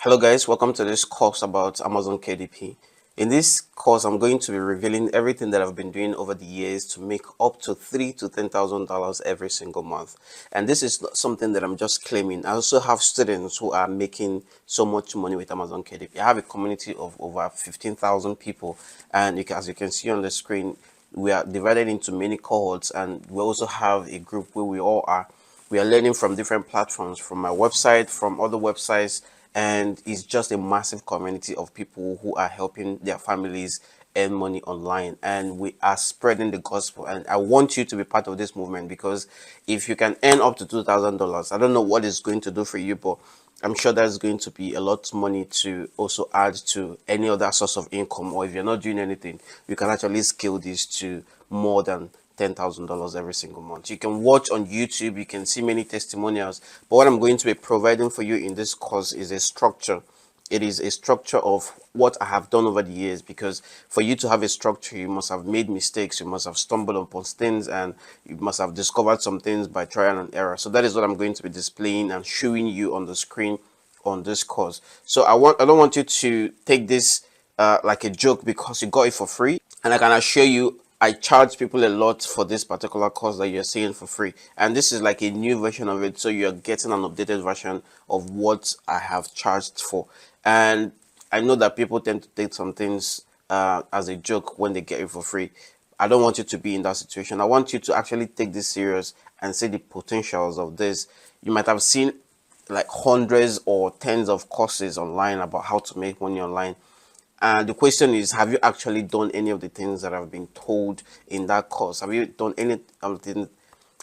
Hello guys, welcome to this course about Amazon KDP. In this course, I'm going to be revealing everything that I've been doing over the years to make up to $3,000 to $10,000 every single month. And this is not something that I'm just claiming. I also have students who are making so much money with Amazon KDP. I have a community of over 15,000 people, and as you can see on the screen, we are divided into many cohorts, and we also have a group where we are learning from different platforms, from my website, from other websites, and it's just a massive community of people who are helping their families earn money online, and we are spreading the gospel. And I want you to be part of this movement, because if you can earn up to $2,000, I don't know what it's going to do for you, but I'm sure that's going to be a lot of money to also add to any other source of income. Or if you're not doing anything, you can actually scale this to more than $10,000 every single month. You can watch on YouTube, you can see many testimonials, but what I'm going to be providing for you in this course is a structure. It is a structure of what I have done over the years, because for you to have a structure, you must have made mistakes, you must have stumbled upon things, and you must have discovered some things by trial and error. So that is what I'm going to be displaying and showing you on the screen on this course. So I don't want you to take this like a joke, because you got it for free. And I can assure you, I charge people a lot for this particular course that you're seeing for free, and this is like a new version of it, so you're getting an updated version of what I have charged for. And I know that people tend to take some things as a joke when they get it for free. I don't want you to be in that situation. I want you to actually take this serious and see the potentials of this. You might have seen like hundreds or tens of courses online about how to make money online, and the question is, have you actually done any of the things that have been told in that course? Have you done any of the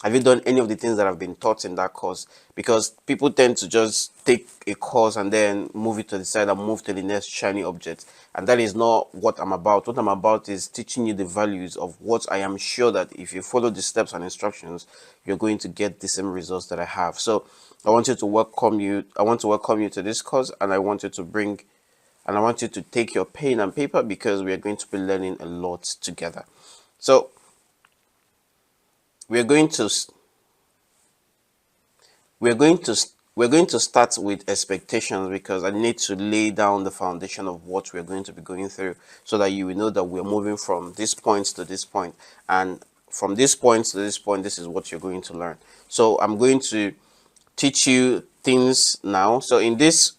have you done any of the things that have been taught in that course? Because people tend to just take a course and then move it to the side and move to the next shiny object. And that is not what I'm about. What I'm about is teaching you the values of what I am sure that if you follow the steps and instructions, you're going to get the same results that I have. So I want to welcome you to this course, and I want you to take your pen and paper, because we are going to be learning a lot together. So we're going to we're going to we're going to start with expectations, because I need to lay down the foundation of what we're going to be going through, so that you will know that we're moving from this point to this point, and from this point to this point, this is what you're going to learn. So I'm going to teach you things now. So in this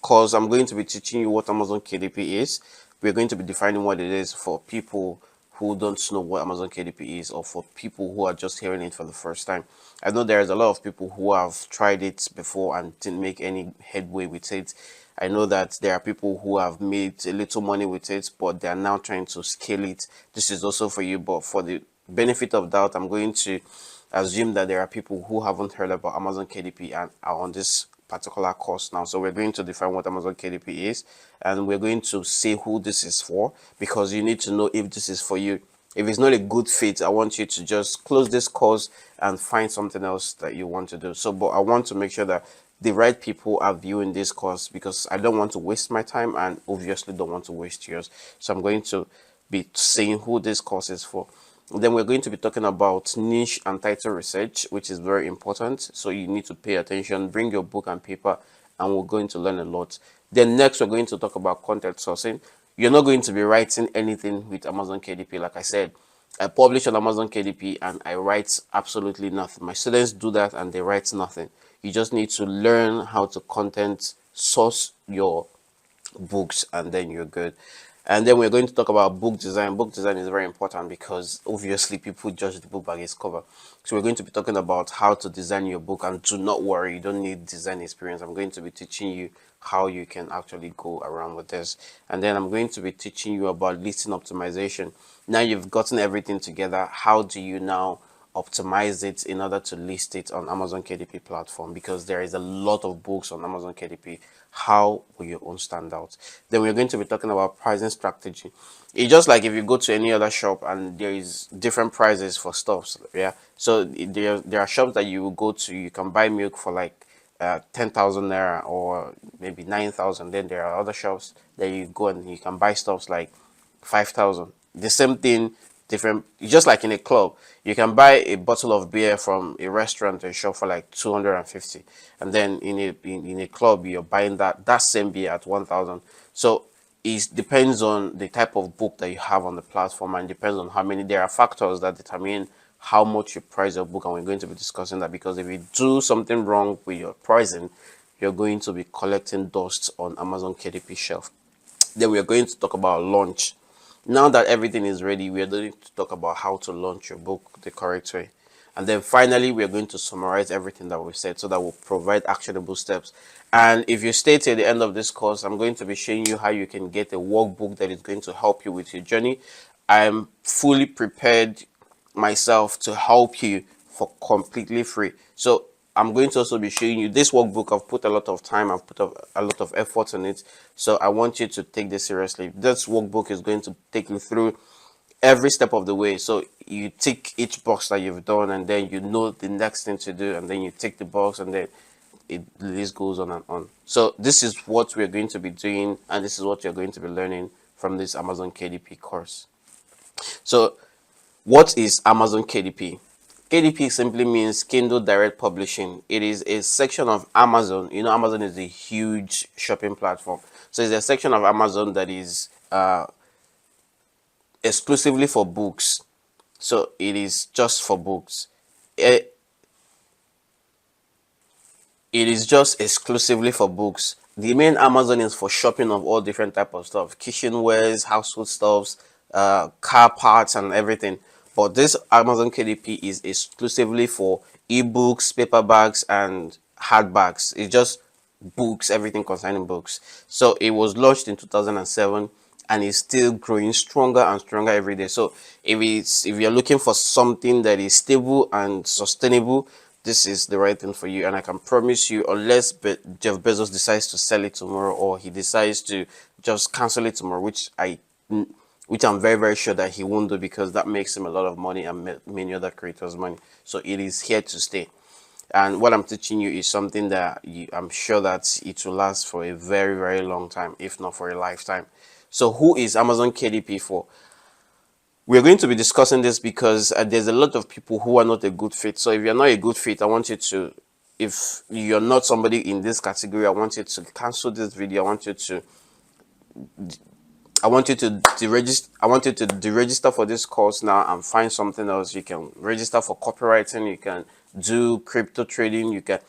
course, I'm going to be teaching you what Amazon KDP is. We're going to be defining what it is for people who don't know what Amazon KDP is, or for people who are just hearing it for the first time. I know there's a lot of people who have tried it before and didn't make any headway with it. I know that there are people who have made a little money with it, but they are now trying to scale it. This is also for you, but for the benefit of doubt, I'm going to assume that there are people who haven't heard about Amazon KDP and are on this particular course now. So we're going to define what Amazon KDP is, and we're going to say who this is for, because you need to know if this is for you. If it's not a good fit, I want you to just close this course and find something else that you want to do. So, but I want to make sure that the right people are viewing this course, because I don't want to waste my time, and obviously don't want to waste yours. So I'm going to be saying who this course is for. Then we're going to be talking about niche and title research, which is very important. So you need to pay attention, bring your book and paper, and we're going to learn a lot. Then next, we're going to talk about content sourcing. You're not going to be writing anything with Amazon KDP. Like I said, I publish on Amazon KDP and I write absolutely nothing. My students do that and they write nothing. You just need to learn how to content source your books, and then you're good. And then we're going to talk about book design. Book design is very important, because obviously people judge the book by its cover. So we're going to be talking about how to design your book, and do not worry, you don't need design experience. I'm going to be teaching you how you can actually go around with this. And then I'm going to be teaching you about listing optimization. Now you've gotten everything together, how do you now optimize it in order to list it on Amazon KDP platform? Because there is a lot of books on Amazon KDP. How will your own stand out? Then we're going to be talking about pricing strategy. It's just like if you go to any other shop and there is different prices for stuffs. Yeah, so there are shops that you will go to, you can buy milk for like 10,000 naira or maybe 9,000. Then there are other shops that you go and you can buy stuffs like 5,000. The same thing different, just like in a club, you can buy a bottle of beer from a restaurant or a shop for like 250, and then in a club you're buying that same beer at 1000. So it depends on the type of book that you have on the platform, and depends on how many. There are factors that determine how much you price your book, and we're going to be discussing that, because if you do something wrong with your pricing, you're going to be collecting dust on Amazon KDP shelf. Then we are going to talk about launch. Now that everything is ready, we are going to talk about how to launch your book the correct way. And then finally, we are going to summarize everything that we've said, so that we'll provide actionable steps. And if you stay till the end of this course, I'm going to be showing you how you can get a workbook that is going to help you with your journey. I'm fully prepared myself to help you for completely free. So I'm going to also be showing you this workbook. I've put a lot of time, I've put a lot of effort on it, so I want you to take this seriously. This workbook is going to take you through every step of the way. So you tick each box that you've done, and then you know the next thing to do, and then you tick the box, and then the list goes on and on. So this is what we're going to be doing, and this is what you're going to be learning from this Amazon KDP course. So what is Amazon KDP? KDP simply means Kindle Direct Publishing. It is a section of Amazon. You know, Amazon is a huge shopping platform. So it's a section of Amazon that is exclusively for books. So it is just for books. It is just exclusively for books. The main Amazon is for shopping of all different type of stuff, kitchenwares, household stuffs, car parts, and everything. But this Amazon KDP is exclusively for ebooks, paperbacks, and hardbacks. It's just books, everything concerning books. So it was launched in 2007, and is still growing stronger and stronger every day. So if you're looking for something that is stable and sustainable, this is the right thing for you. And I can promise you, unless Jeff Bezos decides to sell it tomorrow, or he decides to just cancel it tomorrow, which I'm very, very sure that he won't do, because that makes him a lot of money and many other creators money. So it is here to stay. And what I'm teaching you is something that I'm sure that it will last for a very, very long time, if not for a lifetime. So who is Amazon KDP for? We're going to be discussing this because there's a lot of people who are not a good fit. So if you're not a good fit, if you're not somebody in this category, I want you to cancel this video. I want you to deregister. I want you to deregister for this course now and find something else. You can register for copywriting. You can do crypto trading. You can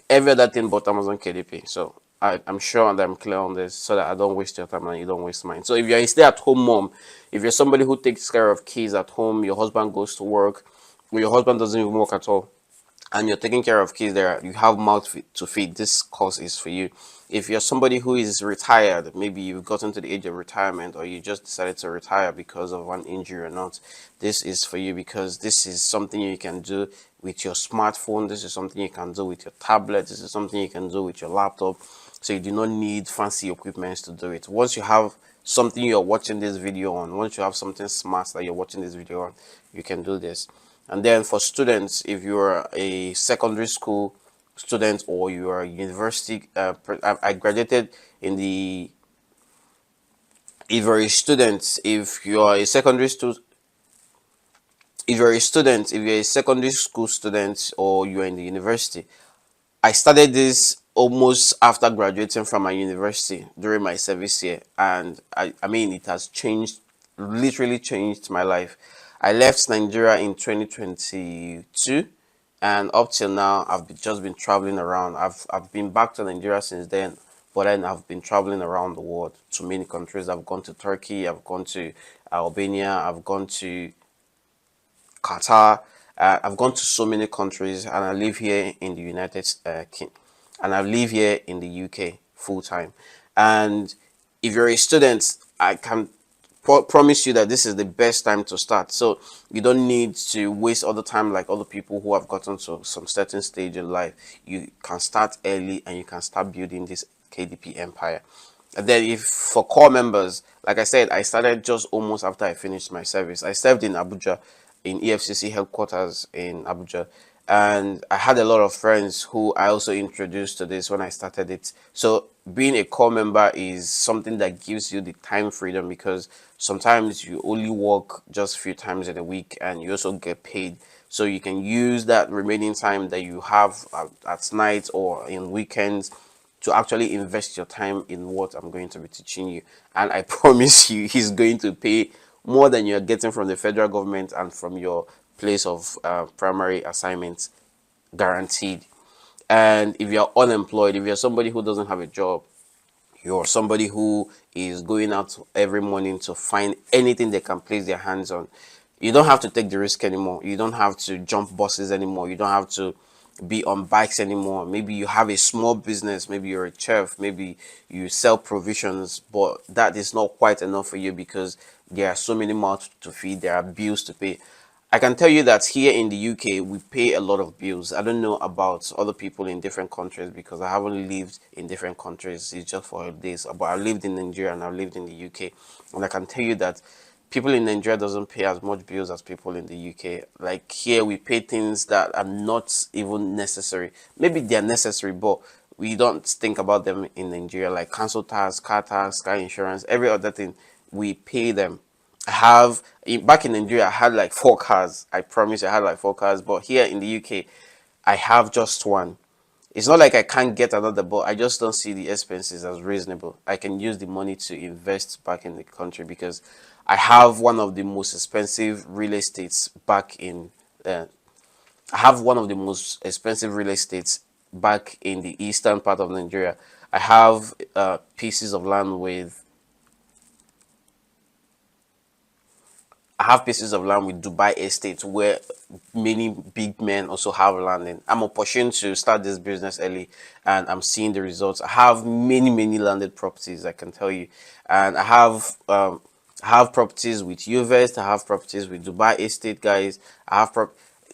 every other thing but Amazon KDP. So I'm sure that I'm clear on this, so that I don't waste your time and you don't waste mine. So if you're a stay-at-home mom, if you're somebody who takes care of kids at home, your husband goes to work, or your husband doesn't even work at all, and you're taking care of kids there, you have mouth to feed, this course is for you. If you're somebody who is retired, maybe you've gotten to the age of retirement, or you just decided to retire because of one injury or not, this is for you, because this is something you can do with your smartphone. This is something you can do with your tablet. This is something you can do with your laptop. So you do not need fancy equipment to do it. Once you have something you're watching this video on, once you have something smart that you're watching this video on, you can do this. And then for students, if you're a secondary school student, or you are a university, I graduated in the, if you're a student, if you're a secondary student, if you're a secondary school student, or you're in the university, I started this almost after graduating from my university during my service year, and I mean, it has changed, literally changed my life. I left Nigeria in 2022, and up till now just been traveling around. I've been back to Nigeria since then, but then I've been traveling around the world to many countries. I've gone to Turkey, I've gone to Albania, I've gone to Qatar. I've gone to so many countries, and I live here in the and I live here in the UK full time. And if you're a student, I can promise you that this is the best time to start. So you don't need to waste all the time like other people who have gotten to some certain stage in life. You can start early, and you can start building this KDP empire. And then if for core members, like I said, I started just almost after I finished my service. I served in Abuja, in EFCC headquarters in Abuja, And I had a lot of friends who I also introduced to this when I started it. So being a core member is something that gives you the time freedom, because sometimes you only work just a few times in a week and you also get paid. So you can use that remaining time that you have at night or in weekends to actually invest your time in what I'm going to be teaching you. And I promise you, he's going to pay more than you're getting from the federal government and from your place of primary assignments, guaranteed. And if you're unemployed, if you're somebody who doesn't have a job, you're somebody who is going out every morning to find anything they can place their hands on, you don't have to take the risk anymore. You don't have to jump buses anymore. You don't have to be on bikes anymore. Maybe you have a small business, maybe you're a chef, maybe you sell provisions, but that is not quite enough for you because there are so many mouths to feed, there are bills to pay. I can tell you that here in the UK, we pay a lot of bills. I don't know about other people in different countries because I haven't lived in different countries. It's just for days. But I lived in Nigeria and I lived in the UK. And I can tell you that people in Nigeria doesn't pay as much bills as people in the UK. Like here, we pay things that are not even necessary. Maybe they're necessary, but we don't think about them in Nigeria, like council tax, car insurance, every other thing. We pay them. I have back in Nigeria, I had like 4 cars. I promise I had like 4 cars, but here in the UK, I have just one. It's not like I can't get another, but I just don't see the expenses as reasonable. I can use the money to invest back in the country because I have one of the most expensive real estates back in. Uh, I have one of the most expensive real estates back in the eastern part of Nigeria. I have pieces of land with I have pieces of land with Dubai estates where many big men also have land in. I'm opportune to start this business early and I'm seeing the results. I have many landed properties, I can tell you. And I have properties with Uvest, I have properties with Dubai estate guys.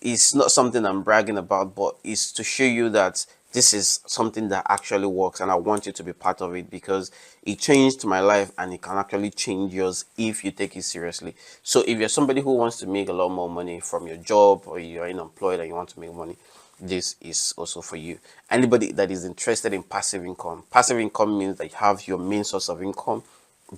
It's not something I'm bragging about, but it's to show you that this is something that actually works and I want you to be part of it because it changed my life and it can actually change yours if you take it seriously. So if you're somebody who wants to make a lot more money from your job or you're unemployed and you want to make money, this is also for you. Anybody that is interested in passive income means that you have your main source of income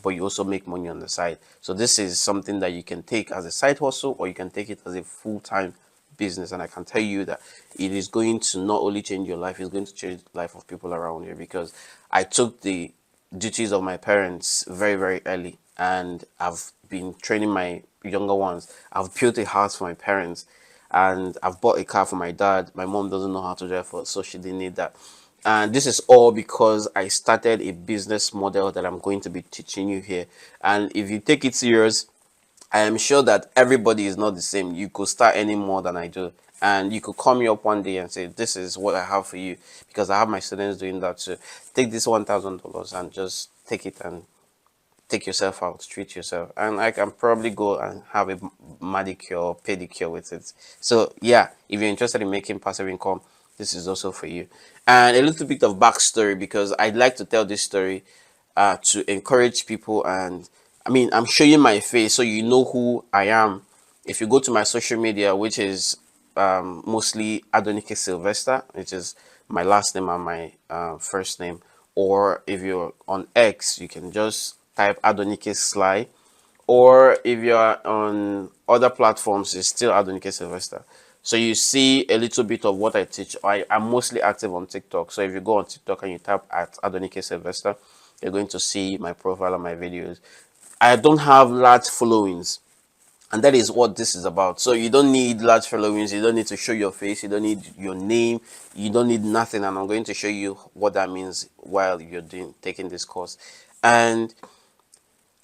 but you also make money on the side. So this is something that you can take as a side hustle or you can take it as a full-time business. And I can tell you that it is going to not only change your life, it's going to change the life of people around you, because I took the duties of my parents very early and I've been training my younger ones. I've built a house for my parents and I've bought a car for my dad. My mom doesn't know how to drive, so she didn't need that. And this is all because I started a business model that I'm going to be teaching you here. And if you take it serious, I am sure that everybody is not the same. You could start any more than I do. And you could call me up one day and say, this is what I have for you. Because I have my students doing that too. Take this $1,000 and just take it and take yourself out, treat yourself. And I can probably go and have a manicure or pedicure with it. So yeah, if you're interested in making passive income, this is also for you. And a little bit of backstory, because I'd like to tell this story to encourage people. And I mean, I'm showing my face so you know who I am. If you go to my social media, which is mostly Adonike Sylvester, which is my last name and my first name, or if you're on X, you can just type Adonike Sly, or if you're on other platforms, it's still Adonike Sylvester. So you see a little bit of what I teach. I'm mostly active on TikTok. So if you go on TikTok and you tap at Adonike Sylvester, you're going to see my profile and my videos. I don't have large followings, and that is what this is about. So you don't need large followings, you don't need to show your face, you don't need your name, you don't need nothing. And I'm going to show you what that means while you're taking this course. And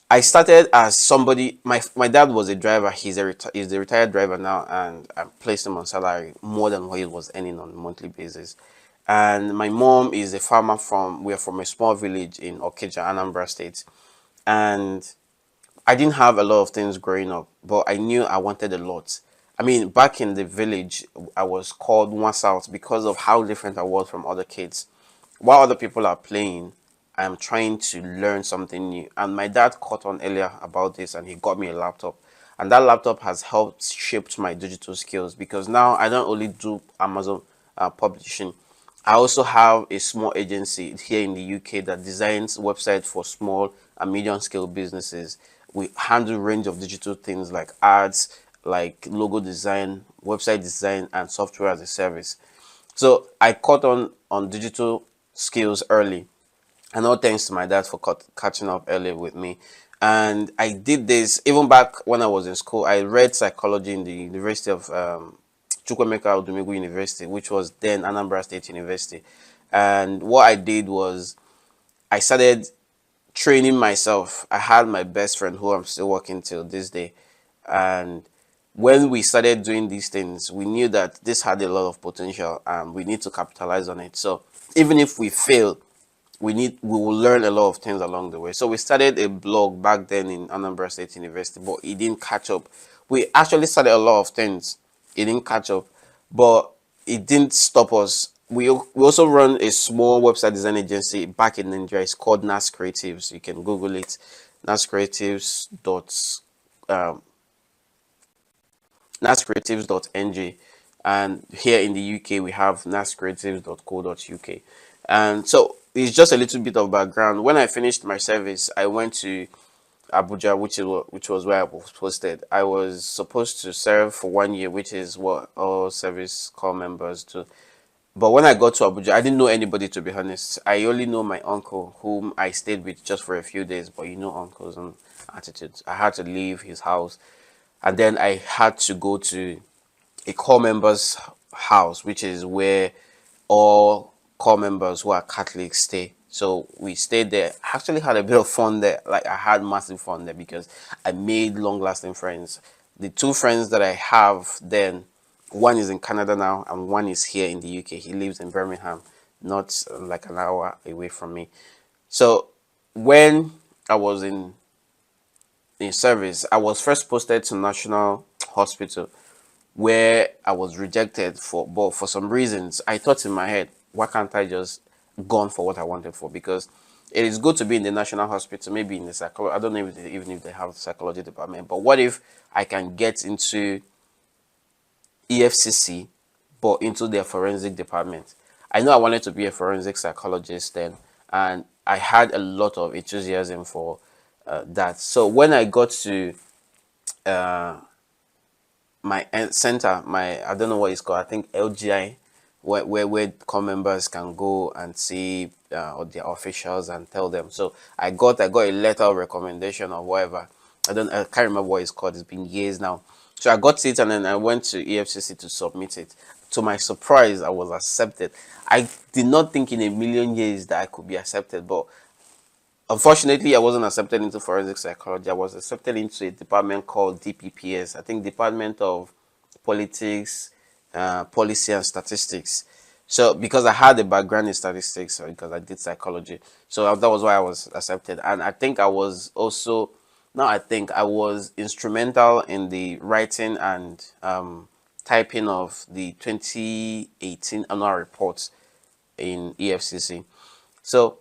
I started as somebody. My dad was a driver. He's a retired driver now, and I placed him on salary more than what he was earning on a monthly basis. And my mom is a farmer we're from a small village in Okija, Anambra State. And I didn't have a lot of things growing up, but I knew I wanted a lot. I mean, back in the village, I was called one south because of how different I was from other kids. While other people are playing, I am trying to learn something new. And my dad caught on earlier about this and he got me a laptop. and that laptop has helped shape my digital skills, because now I don't only do Amazon publishing. I also have a small agency here in the UK that designs websites for small and medium scale businesses. We handle a range of digital things like ads, like logo design, website design, and software as a service. So I caught on digital skills early, and all thanks to my dad for catching up early with me. And I did this even back when I was in school. I read psychology in the University of Chukwemeka Odumegu University, which was then Anambra State University. And what I did was I started training myself. I had my best friend who I'm still working till this day. And when we started doing these things, we knew that this had a lot of potential and we need to capitalize on it. So even if we fail, we will learn a lot of things along the way. So we started a blog back then in Anambra State University, but it didn't catch up. We actually started a lot of things. It didn't catch up, but it didn't stop us. We also run a small website design agency back in Nigeria. It's called NAS Creatives. You can Google it, nascreatives nascreatives.ng, and here in the UK we have nascreatives.co.uk. And so it's just a little bit of background. When I finished my service, I went to Abuja, which was where I was posted. I was supposed to serve for 1 year, which is what all service corps members do. But when I got to Abuja, I didn't know anybody, to be honest. I only know my uncle, whom I stayed with just for a few days. But you know uncles and attitudes. I had to leave his house, and then I had to go to a core member's house, which is where all core members who are Catholics stay. So we stayed there. I actually had a bit of fun there. Like, I had massive fun there because I made long-lasting friends. The two friends that I have then, one is in Canada now and one is here in the UK. He lives in Birmingham, not like an hour away from me. So when I was in service, I was first posted to National Hospital, where I was rejected for, but for some reasons I thought in my head, why can't I just gone for what I wanted for? Because it is good to be in the National Hospital, maybe in the psychology. I don't know even if they have the psychology department, but what if I can get into EFCC, but into their forensic department? I know I wanted to be a forensic psychologist then, and I had a lot of enthusiasm for that. So when I got to my center, I don't know what it's called, I think LGI, where core members can go and see or their officials and tell them. So I got a letter of recommendation or whatever. I can't remember what it's called. It's been years now. So I got it, and then I went to EFCC to submit it. To my surprise, I was accepted. I did not think in a million years that I could be accepted, but unfortunately, I wasn't accepted into forensic psychology. I was accepted into a department called DPPS. I think Department of Politics, Policy and Statistics. So because I had a background in statistics, or because I did psychology, so that was why I was accepted. And I think I was also, no, I think I was instrumental in the writing and typing of the 2018 annual reports in EFCC. So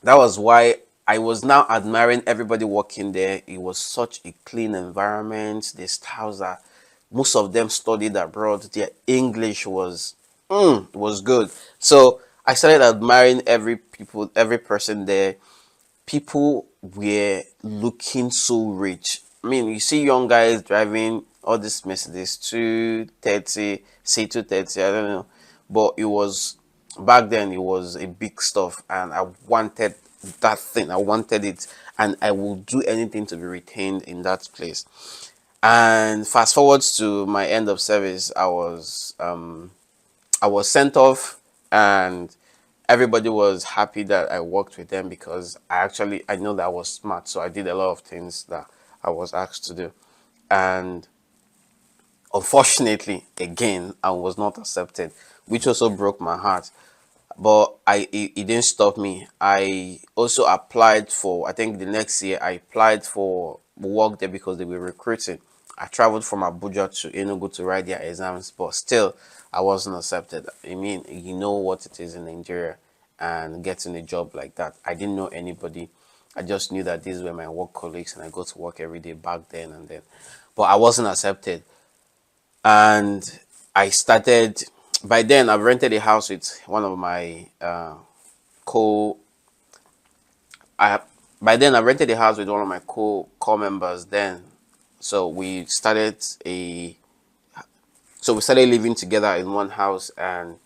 that was why I was now admiring everybody working there. It was such a clean environment. The staffs are, most of them studied abroad. Their English was good. So I started admiring every person there. People were looking so rich. I mean, you see young guys driving all this Mercedes 230, C230, I don't know. But it was, back then, it was a big stuff, and I wanted that thing. I wanted it, and I would do anything to be retained in that place. And fast forwards to my end of service, I was sent off, and everybody was happy that I worked with them because I know that I was smart, so I did a lot of things that I was asked to do. And unfortunately, again, I was not accepted, which also broke my heart. But it didn't stop me. I also applied for, I think the next year I applied for work there because they were recruiting. I traveled from Abuja to Enugu to write their exams, but still I wasn't accepted. I mean, you know what it is in Nigeria and getting a job like that. I didn't know anybody. I just knew that these were my work colleagues, and I go to work every day back then and then. but I wasn't accepted. And I started, by then I've rented a house with one of my co I by then I rented a house with one of my co members then. So we started a so we started living together in one house, and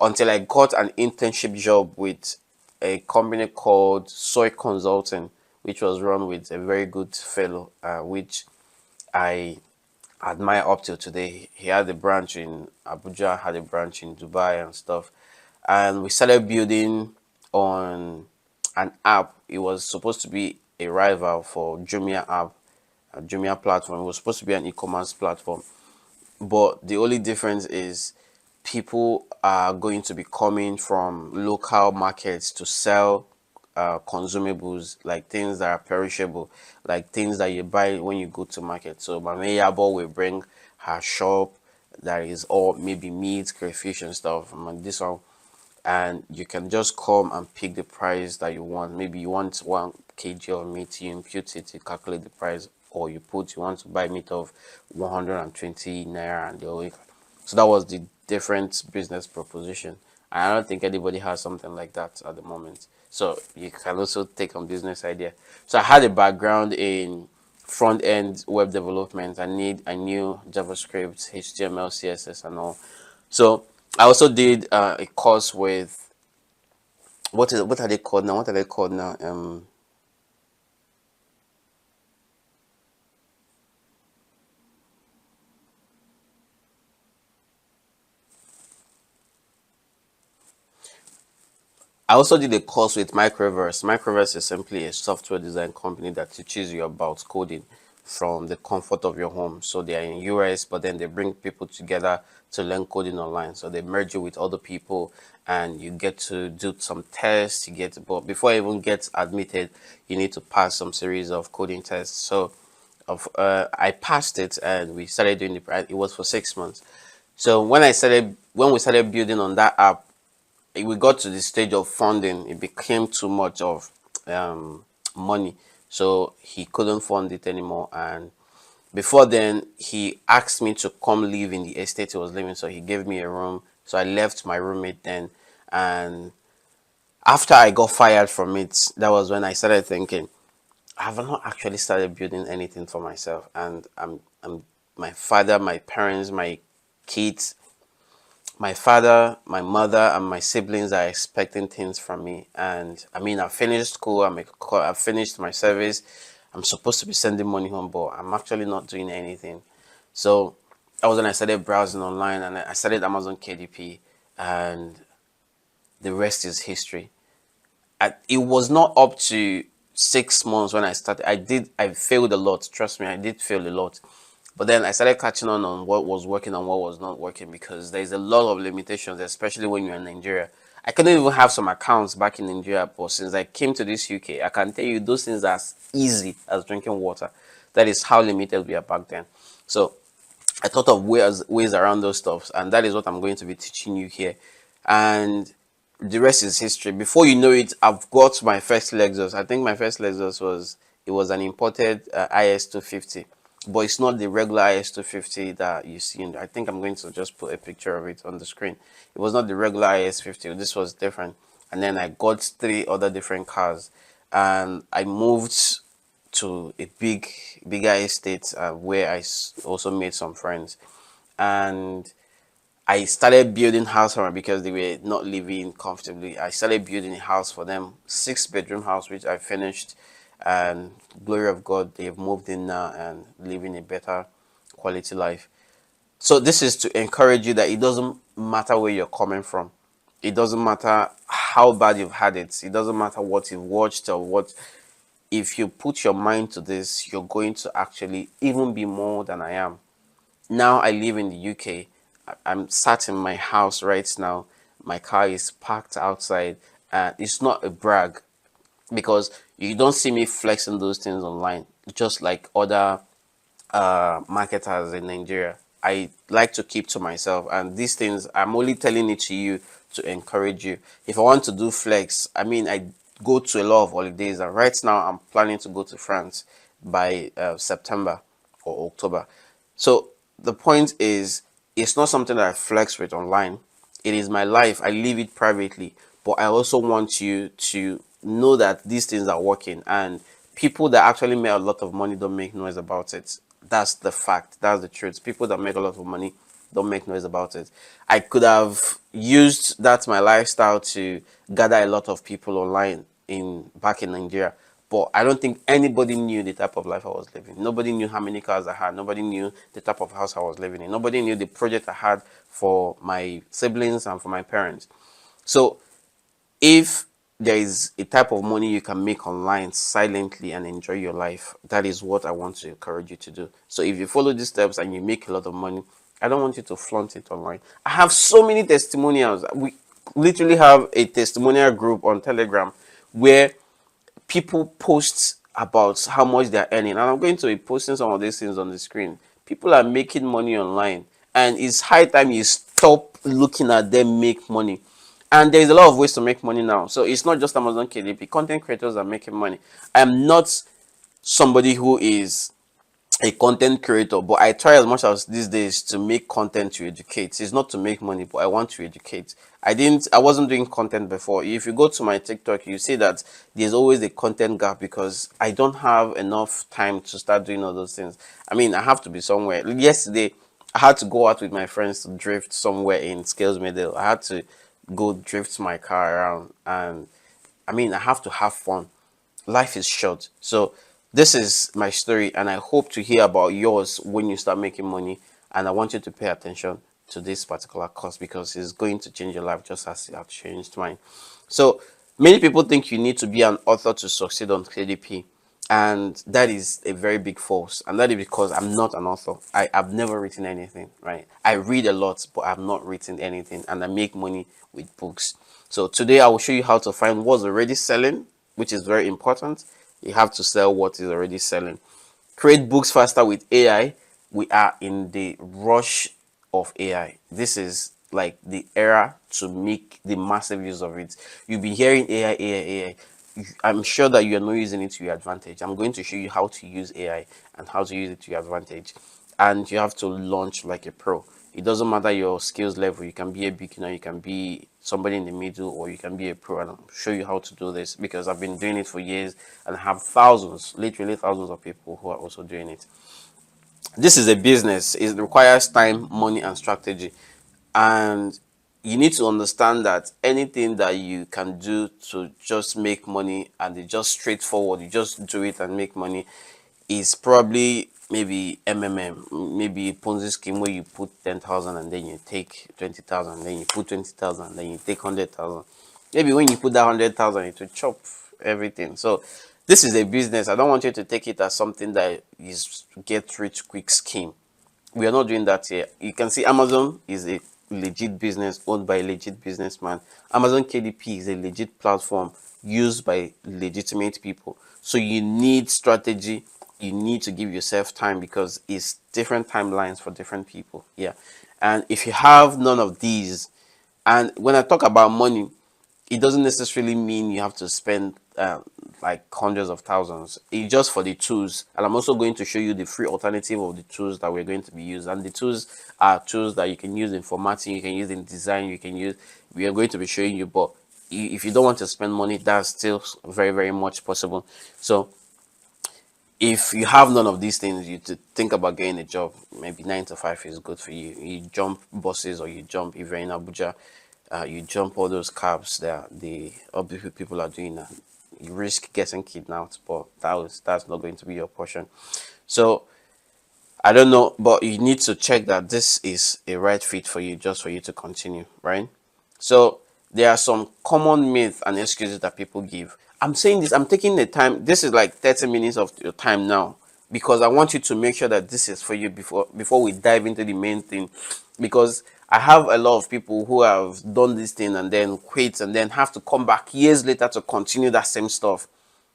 until I got an internship job with a company called Soy Consulting, which was run with a very good fellow, which I admire up till today. He had a branch in Abuja, had a branch in Dubai and stuff. And we started building on an app. It was supposed to be a rival for Jumia app, a Jumia platform. It was supposed to be an e-commerce platform. But the only difference is people are going to be coming from local markets to sell consumables, like things that are perishable, like things that you buy when you go to market. So Mama Yabo will bring her shop that is all maybe meat, crayfish and stuff. And this one, and you can just come and pick the price that you want. Maybe you want 1 kg of meat, you impute it, you calculate the price, or you want to buy meat of 120 naira, and they'll. So that was the different business proposition. And I don't think anybody has something like that at the moment. So you can also take on business idea. So I had a background in front end web development. I knew JavaScript, HTML, CSS, and all. So I also did a course with what are they called now? What are they called now? I also did a course with Microverse. Microverse is simply a software design company that teaches you about coding from the comfort of your home. So they are in US, but then they bring people together to learn coding online. So they merge you with other people, and you get to do some tests. But before you even get admitted, you need to pass some series of coding tests. So I passed it, and we started doing it was for 6 months. So when we started building on that app, we got to the stage of funding. It became too much of money, so he couldn't fund it anymore. And before then, he asked me to come live in the estate he was living, so he gave me a room. So I left my roommate then, and after I got fired from it, that was when I started thinking, I have not actually started building anything for myself. And I'm my father, my parents, my kids, my father, my mother, and my siblings are expecting things from me. And I mean, I finished school. I finished my service. I'm supposed to be sending money home, but I'm actually not doing anything. So that was when I started browsing online, and I started Amazon KDP, and the rest is history. It was not up to 6 months when I started. I failed a lot. Trust me, I did fail a lot. But then I started catching on what was working and what was not working, because there's a lot of limitations, especially when you're in Nigeria. I couldn't even have some accounts back in Nigeria, but since I came to this UK, I can tell you those things are as easy as drinking water. That is how limited we are back then. So I thought of ways around those stuffs, and that is what I'm going to be teaching you here. And the rest is history. Before you know it, I've got my first Lexus. I think my first Lexus was an imported IS 250, but it's not the regular IS 250 that you see. I think I'm going to just put a picture of it on the screen. It was not the regular IS 50. This was different. And then I got three other different cars, and I moved to a bigger estate where also made some friends. And I started building house for them because they were not living comfortably. I started building a house for them, 6 bedroom house, which I finished. And glory of God, they've moved in now and living a better quality life. So this is to encourage you that it doesn't matter where you're coming from. It doesn't matter how bad you've had it. It doesn't matter what you've watched or what. If you put your mind to this, you're going to actually even be more than I am. Now I live in the UK. I'm sat in my house right now. My car is parked outside, and it's not a brag, because you don't see me flexing those things online, just like other marketers in Nigeria. I like to keep to myself, and these things I'm only telling it to you to encourage you. If I want to do flex, I mean, I go to a lot of holidays, and right now I'm planning to go to France by September, or October. So the point is, it's not something that I flex with online. It is my life. I live it privately. But I also want you to know that these things are working, and people that actually make a lot of money don't make noise about it. That's the fact. That's the truth. People that make a lot of money don't make noise about it. I could have used that my lifestyle to gather a lot of people online in back in Nigeria, but I don't think anybody knew the type of life I was living. Nobody knew how many cars I had. Nobody knew the type of house I was living in. Nobody knew the project I had for my siblings and for my parents. So if there is a type of money you can make online silently and enjoy your life, that is what I want to encourage you to do. So if you follow these steps and you make a lot of money, I don't want you to flaunt it online. I have so many testimonials. We literally have a testimonial group on Telegram where people post about how much they're earning, and I'm going to be posting some of these things on the screen. People are making money online, and it's high time you stop looking at them make money. And there's a lot of ways to make money now, so it's not just Amazon KDP. Content creators are making money. I'm not somebody who is a content creator, but I try as much as these days to make content to educate. It's not to make money, but I want to educate. I wasn't doing content before. If you go to my TikTok, you see that there's always a content gap because I don't have enough time to start doing all those things. I mean, I have to be somewhere. Yesterday I had to go out with my friends to drift somewhere in Scales Middle. I had to go drift my car around, and I mean, I have to have fun. Life is short. So this is my story, and I hope to hear about yours when you start making money. And I want you to pay attention to this particular course because it's going to change your life just as it has changed mine. So many people think you need to be an author to succeed on KDP, and that is a very big false. And that is because I'm not an author. I've never written anything, right? I read a lot, but I've not written anything, and I make money with books. So today I will show you how to find what's already selling, which is very important. You have to sell what is already selling. Create books faster with AI. We are in the rush of AI. This is like the era to make the massive use of it. You'll be hearing AI, AI, AI. I'm sure that you are not using it to your advantage. I'm going to show you how to use AI and how to use it to your advantage. And you have to launch like a pro. It doesn't matter your skills level. You can be a beginner, you can be somebody in the middle, or you can be a pro. And I'll show you how to do this because I've been doing it for years and I have thousands, literally thousands of people who are also doing it. This is a business. It requires time, money, and strategy. And you need to understand that anything that you can do to just make money and it's just straightforward, you just do it and make money, is probably maybe maybe a Ponzi scheme where you put 10,000 and then you take 20,000, and then you put 20,000, and then you take 100,000. Maybe when you put that 100,000, it will chop everything. So this is a business. I don't want you to take it as something that is get rich quick scheme. We are not doing that here. You can see Amazon is a legit business owned by a legit businessman. Amazon KDP is a legit platform used by legitimate people. So you need strategy. You need to give yourself time because it's different timelines for different people. Yeah. And if you have none of these, and when I talk about money, it doesn't necessarily mean you have to spend like hundreds of thousands. It's just for the tools, and I'm also going to show you the free alternative of the tools that we're going to be using. And the tools are tools that you can use in formatting, you can use in design, you can use. We are going to be showing you, but if you don't want to spend money, that's still very, very much possible. So if you have none of these things, you to think about getting a job. Maybe 9 to 5 is good for you. You jump buses, or you jump, if you're in Abuja, you jump all those cabs that the other people are doing. You risk getting kidnapped, but that's not going to be your portion. So I don't know, but you need to check that this is a right fit for you, just for you to continue, right? So there are some common myths and excuses that people give. I'm saying this, I'm taking the time. This is like 30 minutes of your time now because I want you to make sure that this is for you before we dive into the main thing. Because I have a lot of people who have done this thing and then quit and then have to come back years later to continue that same stuff.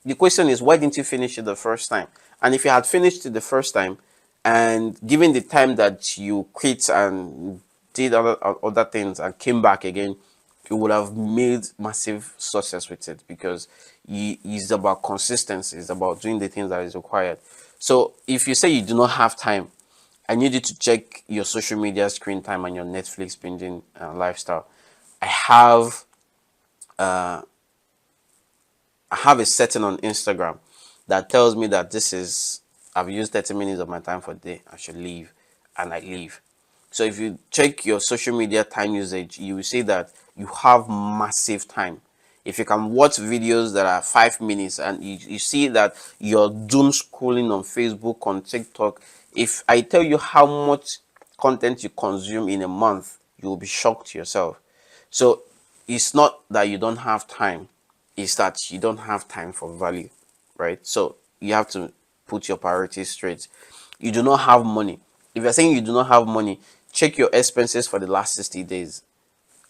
The question is, why didn't you finish it the first time? And if you had finished it the first time, and given the time that you quit and did other things and came back again, you would have made massive success with it because it's about consistency. It's about doing the things that is required. So if you say you do not have time, I need you to check your social media screen time and your Netflix binging lifestyle. I have I have a setting on Instagram that tells me that this is, I've used 30 minutes of my time for the day, I should leave, and I leave. So if you check your social media time usage, you will see that you have massive time. If you can watch videos that are 5 minutes and you see that you're doom scrolling on Facebook, on TikTok, if I tell you how much content you consume in a month, you will be shocked yourself. So it's not that you don't have time, it's that you don't have time for value, right? So you have to put your priorities straight. You do not have money. If you're saying you do not have money, check your expenses for the last 60 days.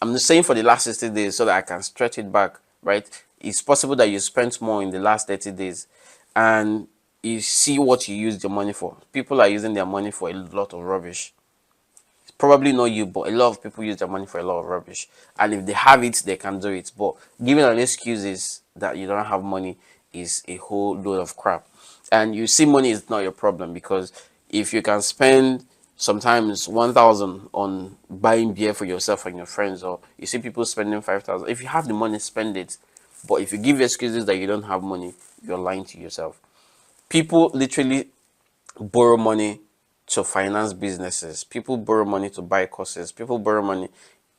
I'm just saying for the last 60 days so that I can stretch it back, right? It's possible that you spent more in the last 30 days and you see what you used your money for. People are using their money for a lot of rubbish. Probably not you, but a lot of people use their money for a lot of rubbish. And if they have it, they can do it. But giving an excuse is that you don't have money is a whole load of crap. And you see, money is not your problem, because if you can spend sometimes 1,000 on buying beer for yourself and your friends, or you see people spending 5,000, if you have the money, spend it. But if you give excuses that you don't have money, you're lying to yourself. People literally borrow money to finance businesses. People borrow money to buy courses. People borrow money.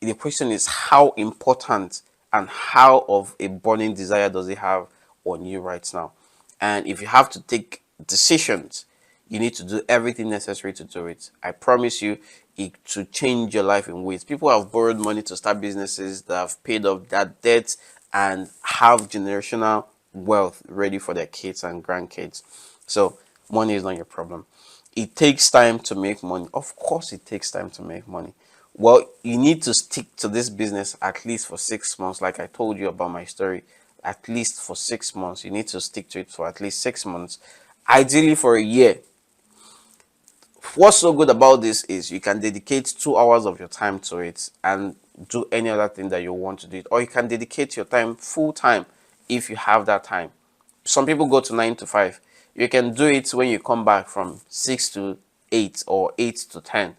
The question is, how important and how of a burning desire does it have on you right now? And if you have to take decisions, you need to do everything necessary to do it. I promise you, it to change your life in ways. People have borrowed money to start businesses that have paid off that debt and have generational wealth ready for their kids and grandkids. So money is not your problem. It takes time to make money. Of course, it takes time to make money. Well, you need to stick to this business at least for 6 months. Like I told you about my story, at least for 6 months. You need to stick to it for at least 6 months, ideally for a year. What's so good about this is you can dedicate 2 hours of your time to it and do any other thing that you want to do it, or you can dedicate your time full time if you have that time. Some people go to 9 to 5. You can do it when you come back from 6 to 8 or 8 to 10.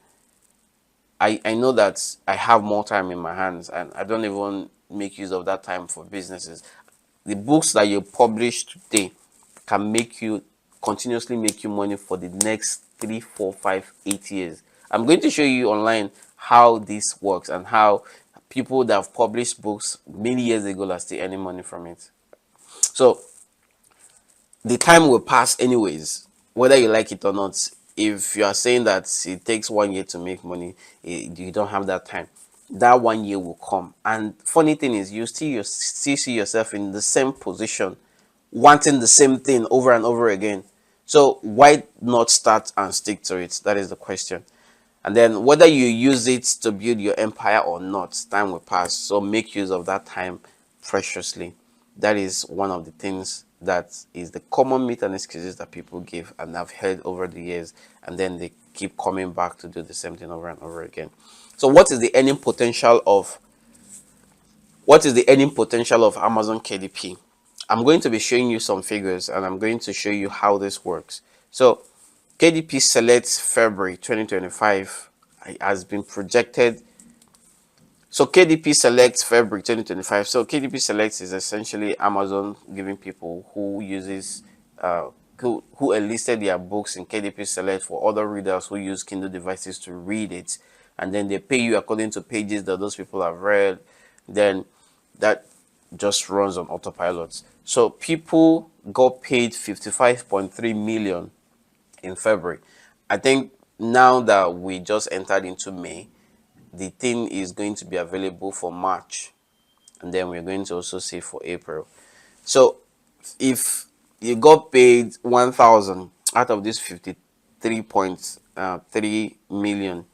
I know that I have more time in my hands and I don't even make use of that time for businesses. The books that you publish today can make you continuously make you money for the next 3, 4, 5, 8 years. I'm going to show you online how this works and how people that have published books many years ago are still earning money from it. So the time will pass anyways, whether you like it or not. If you are saying that it takes 1 year to make money, you don't have that time. That 1 year will come, and funny thing is, still see yourself in the same position, wanting the same thing over and over again. So why not start and stick to it? That is the question. And then whether you use it to build your empire or not, time will pass. So make use of that time preciously. That is one of the things that is the common myth and excuses that people give, and I've heard over the years, and then they keep coming back to do the same thing over and over again. So what is the earning potential of Amazon KDP? I'm going to be showing you some figures and I'm going to show you how this works. So KDP Select February 2025 has been projected. So KDP Select February 2025. So KDP Select is essentially Amazon giving people who uses who enlisted their books in KDP Select for other readers who use Kindle devices to read it, and then they pay you according to pages that those people have read. Then that just runs on autopilot. So people got paid 55.3 million in February. I think now that we just entered into May, the thing is going to be available for March, and then we're going to also see for April. So if you got paid 1,000 out of this 53.3 million,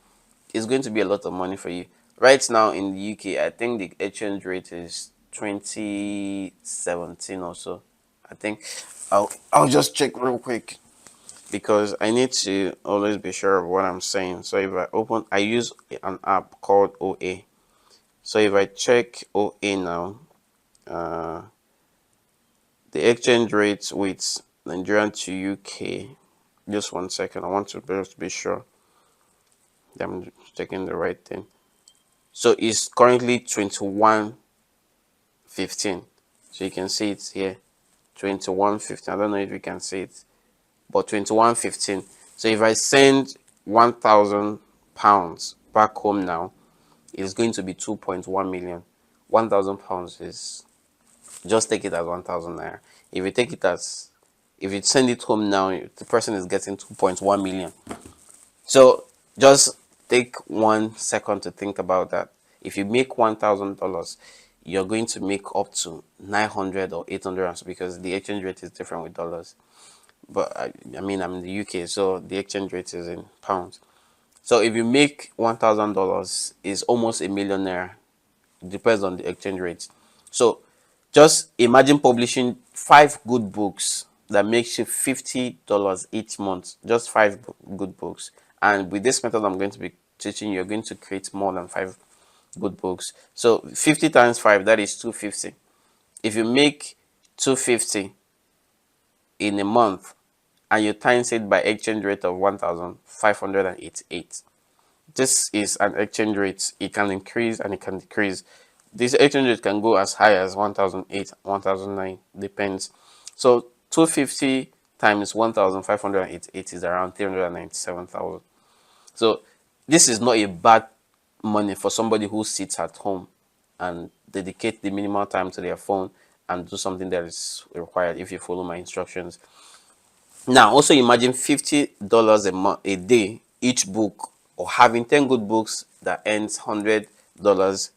it's going to be a lot of money for you. Right now in the UK, I think the exchange rate is 2017 or so. I think I'll just check real quick, because I need to always be sure of what I'm saying. So if I use an app called OA. So if I check OA now, the exchange rate with Nigerian to UK Just 1 second. I want to be sure that I'm checking the right thing. So it's currently 21.15. So you can see it here. 21.15. I don't know if you can see it, but 21.15. So if I send £1,000 back home now, it's going to be 2.1 million. £1,000 is, just take it as 1,000 naira. If you take it as, if you send it home now, the person is getting 2.1 million. So just take 1 second to think about that. If you make $1,000, you're going to make up to 900 or 800, because the exchange rate is different with dollars. But I mean, I'm in the UK, so the exchange rate is in pounds. So if you make $1,000, is almost a millionaire. Depends on the exchange rate. So just imagine publishing 5 good books that makes you $50 each month. Just five good books. And with this method I'm going to be teaching, you're going to create more than 5 good books. So 50 times 5, that is 250. If you make 250 in a month and you times it by exchange rate of 1,588, this is an exchange rate. It can increase and it can decrease. This exchange rate can go as high as 1,008, 1,009, depends. So 250 times 1,588 is around 397,000. So this is not a bad money for somebody who sits at home and dedicate the minimal time to their phone and do something that is required if you follow my instructions. Now, also imagine $50 a day each book, or having 10 good books that earns $100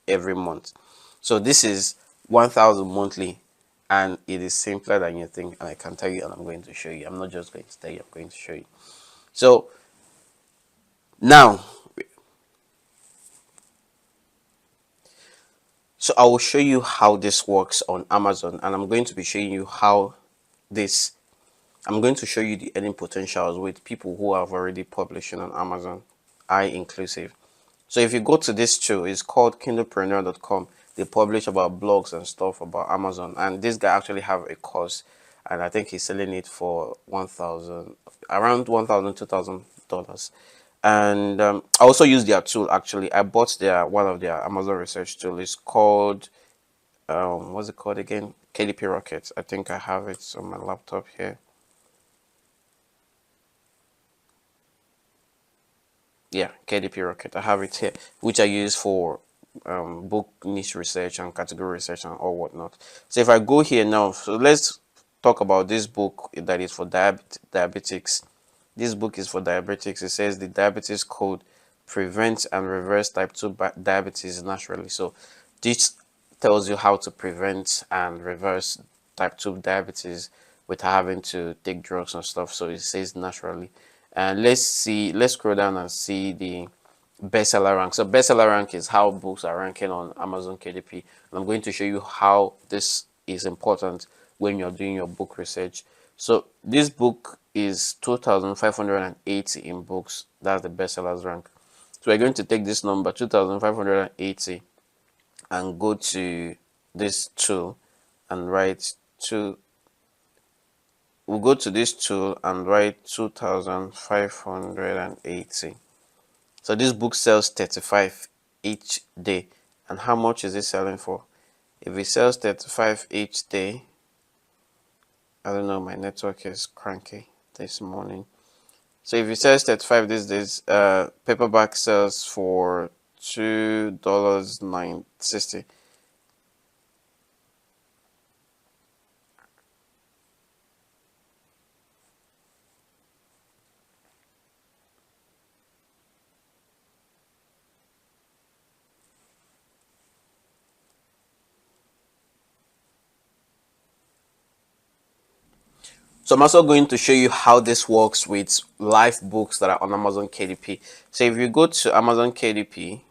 every month. So this is 1,000 monthly, and it is simpler than you think. And I can tell you, and I'm going to show you. I'm not just going to tell you, I'm going to show you. So now, I will show you how this works on Amazon, and I'm going to be showing you how this I'm going to show you the earning potentials with people who have already publishing on Amazon, I inclusive. So if you go to this tool, it's called kindlepreneur.com. They publish about blogs and stuff about Amazon, and this guy actually have a course, and I think he's selling it for around $1,000, $2,000. And I also use their tool. Actually, I bought one of their Amazon research tool. It's called what's it called again? KDP Rocket. I think I have it on my laptop here. Yeah, KDP Rocket. I have it here, which I use for book niche research and category research and all whatnot. So if I go here now, so let's talk about this book that is for diabetics. This book is for diabetics. It says the diabetes code prevents and reverse type 2 diabetes naturally. So this tells you how to prevent and reverse type 2 diabetes without having to take drugs and stuff. So it says naturally. And let's scroll down and see the bestseller rank. So bestseller rank is how books are ranking on Amazon KDP. And I'm going to show you how this is important when you're doing your book research. So this book is 2,580 in books. That's the bestsellers rank. So we're going to take this number 2,580 and go to this tool and write we'll go to this tool and write 2,580. So this book sells 35 each day. And how much is it selling for? If it sells 35 each day, I don't know, my network is cranky this morning. So if it sells 35 these days, paperback sells for $2.960. So I'm also going to show you how this works with live books that are on Amazon KDP. So if you go to Amazon KDP,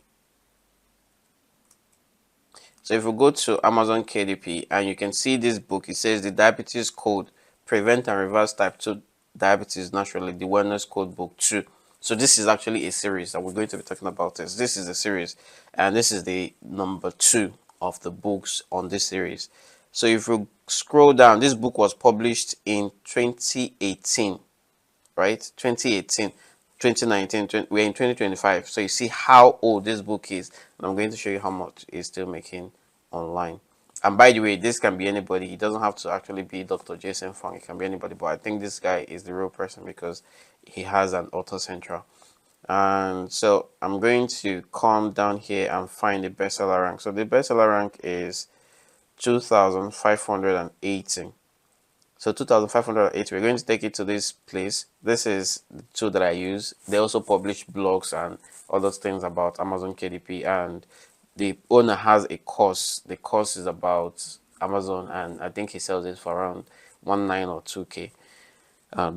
and you can see this book, it says the diabetes code, prevent and reverse type 2 diabetes naturally, the wellness code book 2. So this is actually a series that we're going to be talking about. This is a series, and this is the number 2 of the books on this series. So if you scroll down, this book was published in 2018. right? 2018, 2019, we're in 2025. So you see how old this book is. And I'm going to show you how much it's still making online. And by the way, this can be anybody. It doesn't have to actually be Dr. Jason Fung. It can be anybody. But I think this guy is the real person because he has an auto central. And so I'm going to come down here and find the bestseller rank. So the bestseller rank is 2,580. So 2,580, we're going to take it to this place. This is the tool that I use. They also publish blogs and other things about Amazon KDP, and the owner has a course. The course is about Amazon, and I think he sells it for around 1.9 or 2K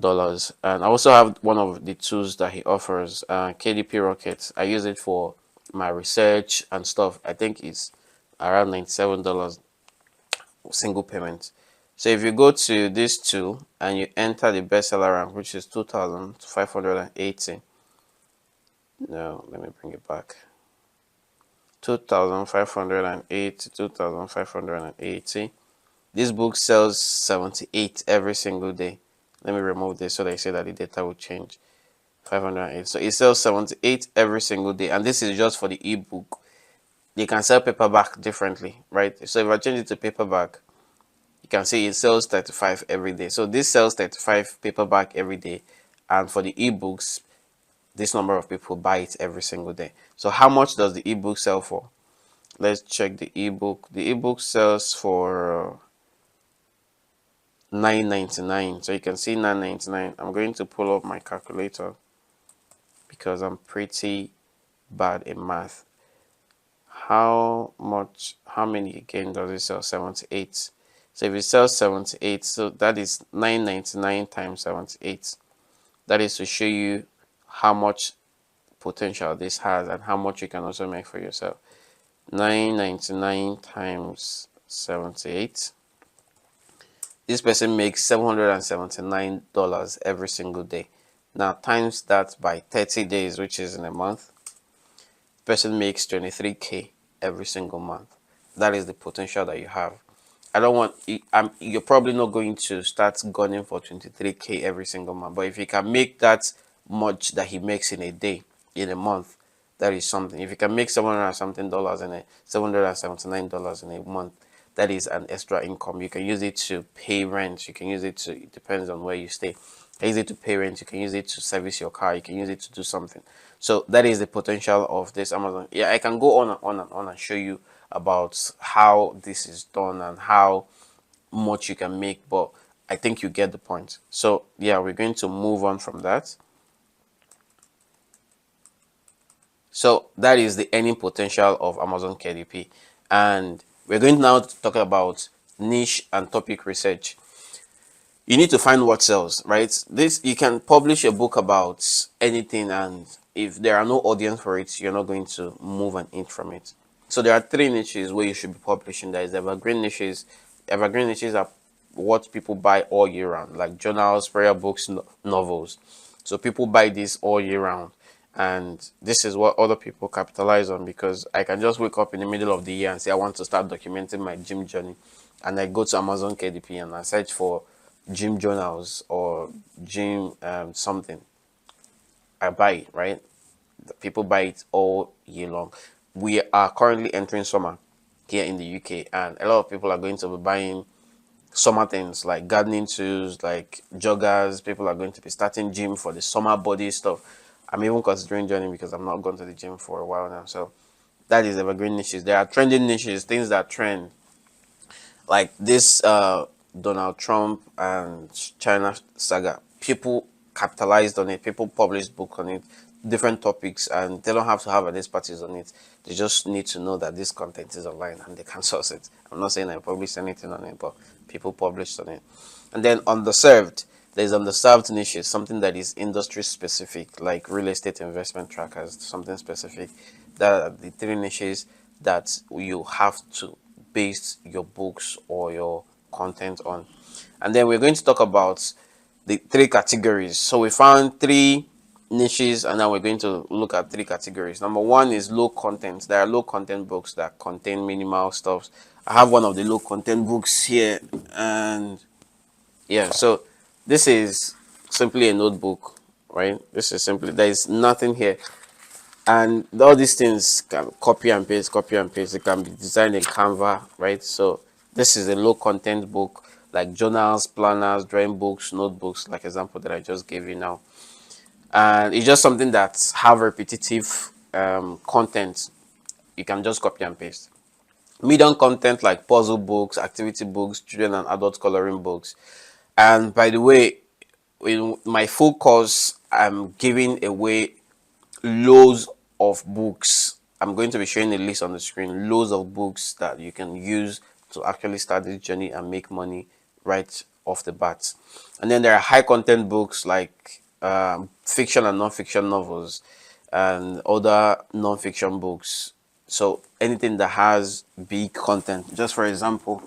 dollars. And I also have one of the tools that he offers, KDP Rocket. I use it for my research and stuff. I think it's around $97 single payment. So if you go to this tool and you enter the bestseller rank, which is 2,580. No, let me bring it back. 2,580, 2,580. This book sells 78 every single day. Let me remove this so they say that the data will change. 508. So it sells 78 every single day, and this is just for the ebook. You can sell paperback differently, right? So if I change it to paperback, you can see it sells 35 every day. So this sells 35 paperback every day, and for the ebooks, this number of people buy it every single day. So how much does the ebook sell for? Let's check the ebook. The ebook sells for $9.99. So you can see $9.99. I'm going to pull up my calculator because I'm pretty bad in math. How many again does it sell? 78. So if it sells 78, so that is $9.99 times 78. That is to show you how much potential this has and how much you can also make for yourself. $9.99 times 78. This person makes $779 every single day. Now times that by 30 days, which is in a month, the person makes 23K every single month. That is the potential that you have. I don't want, you're probably not going to start gunning for 23K every single month, but if you can make that much that he makes in a day, in a month, that is something. If you can make $700 something in a $779 in a month, that is an extra income. You can use it to pay rent. You can use it to, it depends on where you stay. You can use it to pay rent. You can use it to service your car. You can use it to do something. So that is the potential of this Amazon. Yeah, I can go on and on and on and show you about how this is done and how much you can make, but I think you get the point. So yeah, we're going to move on from that. So that is the earning potential of Amazon KDP, and we're going now to talk about niche and topic research. You need to find what sells, right? This, you can publish a book about anything, and if there are no audience for it, you're not going to move an inch from it. So there are three niches where you should be publishing. There is evergreen niches. Evergreen niches are what people buy all year round, like journals, prayer books, novels. So people buy this all year round, and this is what other people capitalize on, because I can just wake up in the middle of the year and say I want to start documenting my gym journey, and I go to Amazon KDP and I search for gym journals or gym something. I buy it, right? The people buy it all year long. We are currently entering summer here in the UK, and a lot of people are going to be buying summer things like gardening tools, like joggers. People are going to be starting gym for the summer body stuff. I'm even considering joining because I'm not going to the gym for a while now. So that is evergreen niches. There are trending niches, things that trend, like this Donald Trump and China saga. People capitalized on it. People published books on it, different topics, and they don't have to have an expertise on it. They just need to know that this content is online and they can source it. I'm not saying I published anything on it, but people published on it. And then underserved, there's underserved niches, something that is industry specific, like real estate investment trackers, something specific. That are the three niches that you have to base your books or your content on. And then we're going to talk about the three categories. So we found three niches, and now we're going to look at three categories. Number one is low content. There are low content books that contain minimal stuff. I have one of the low content books here, and yeah, so this is simply a notebook, right? This is simply, there is nothing here. And all these things can copy and paste, copy and paste. It can be designed in Canva, right? So this is a low content book, like journals, planners, drawing books, notebooks, like example that I just gave you now. And it's just something that have repetitive content. You can just copy and paste. Medium content like puzzle books, activity books, children and adult coloring books. And by the way, in my full course, I'm giving away loads of books. I'm going to be showing a list on the screen, loads of books that you can use to actually start this journey and make money right off the bat. And then there are high content books like fiction and non-fiction novels and other non-fiction books. So anything that has big content. Just for example,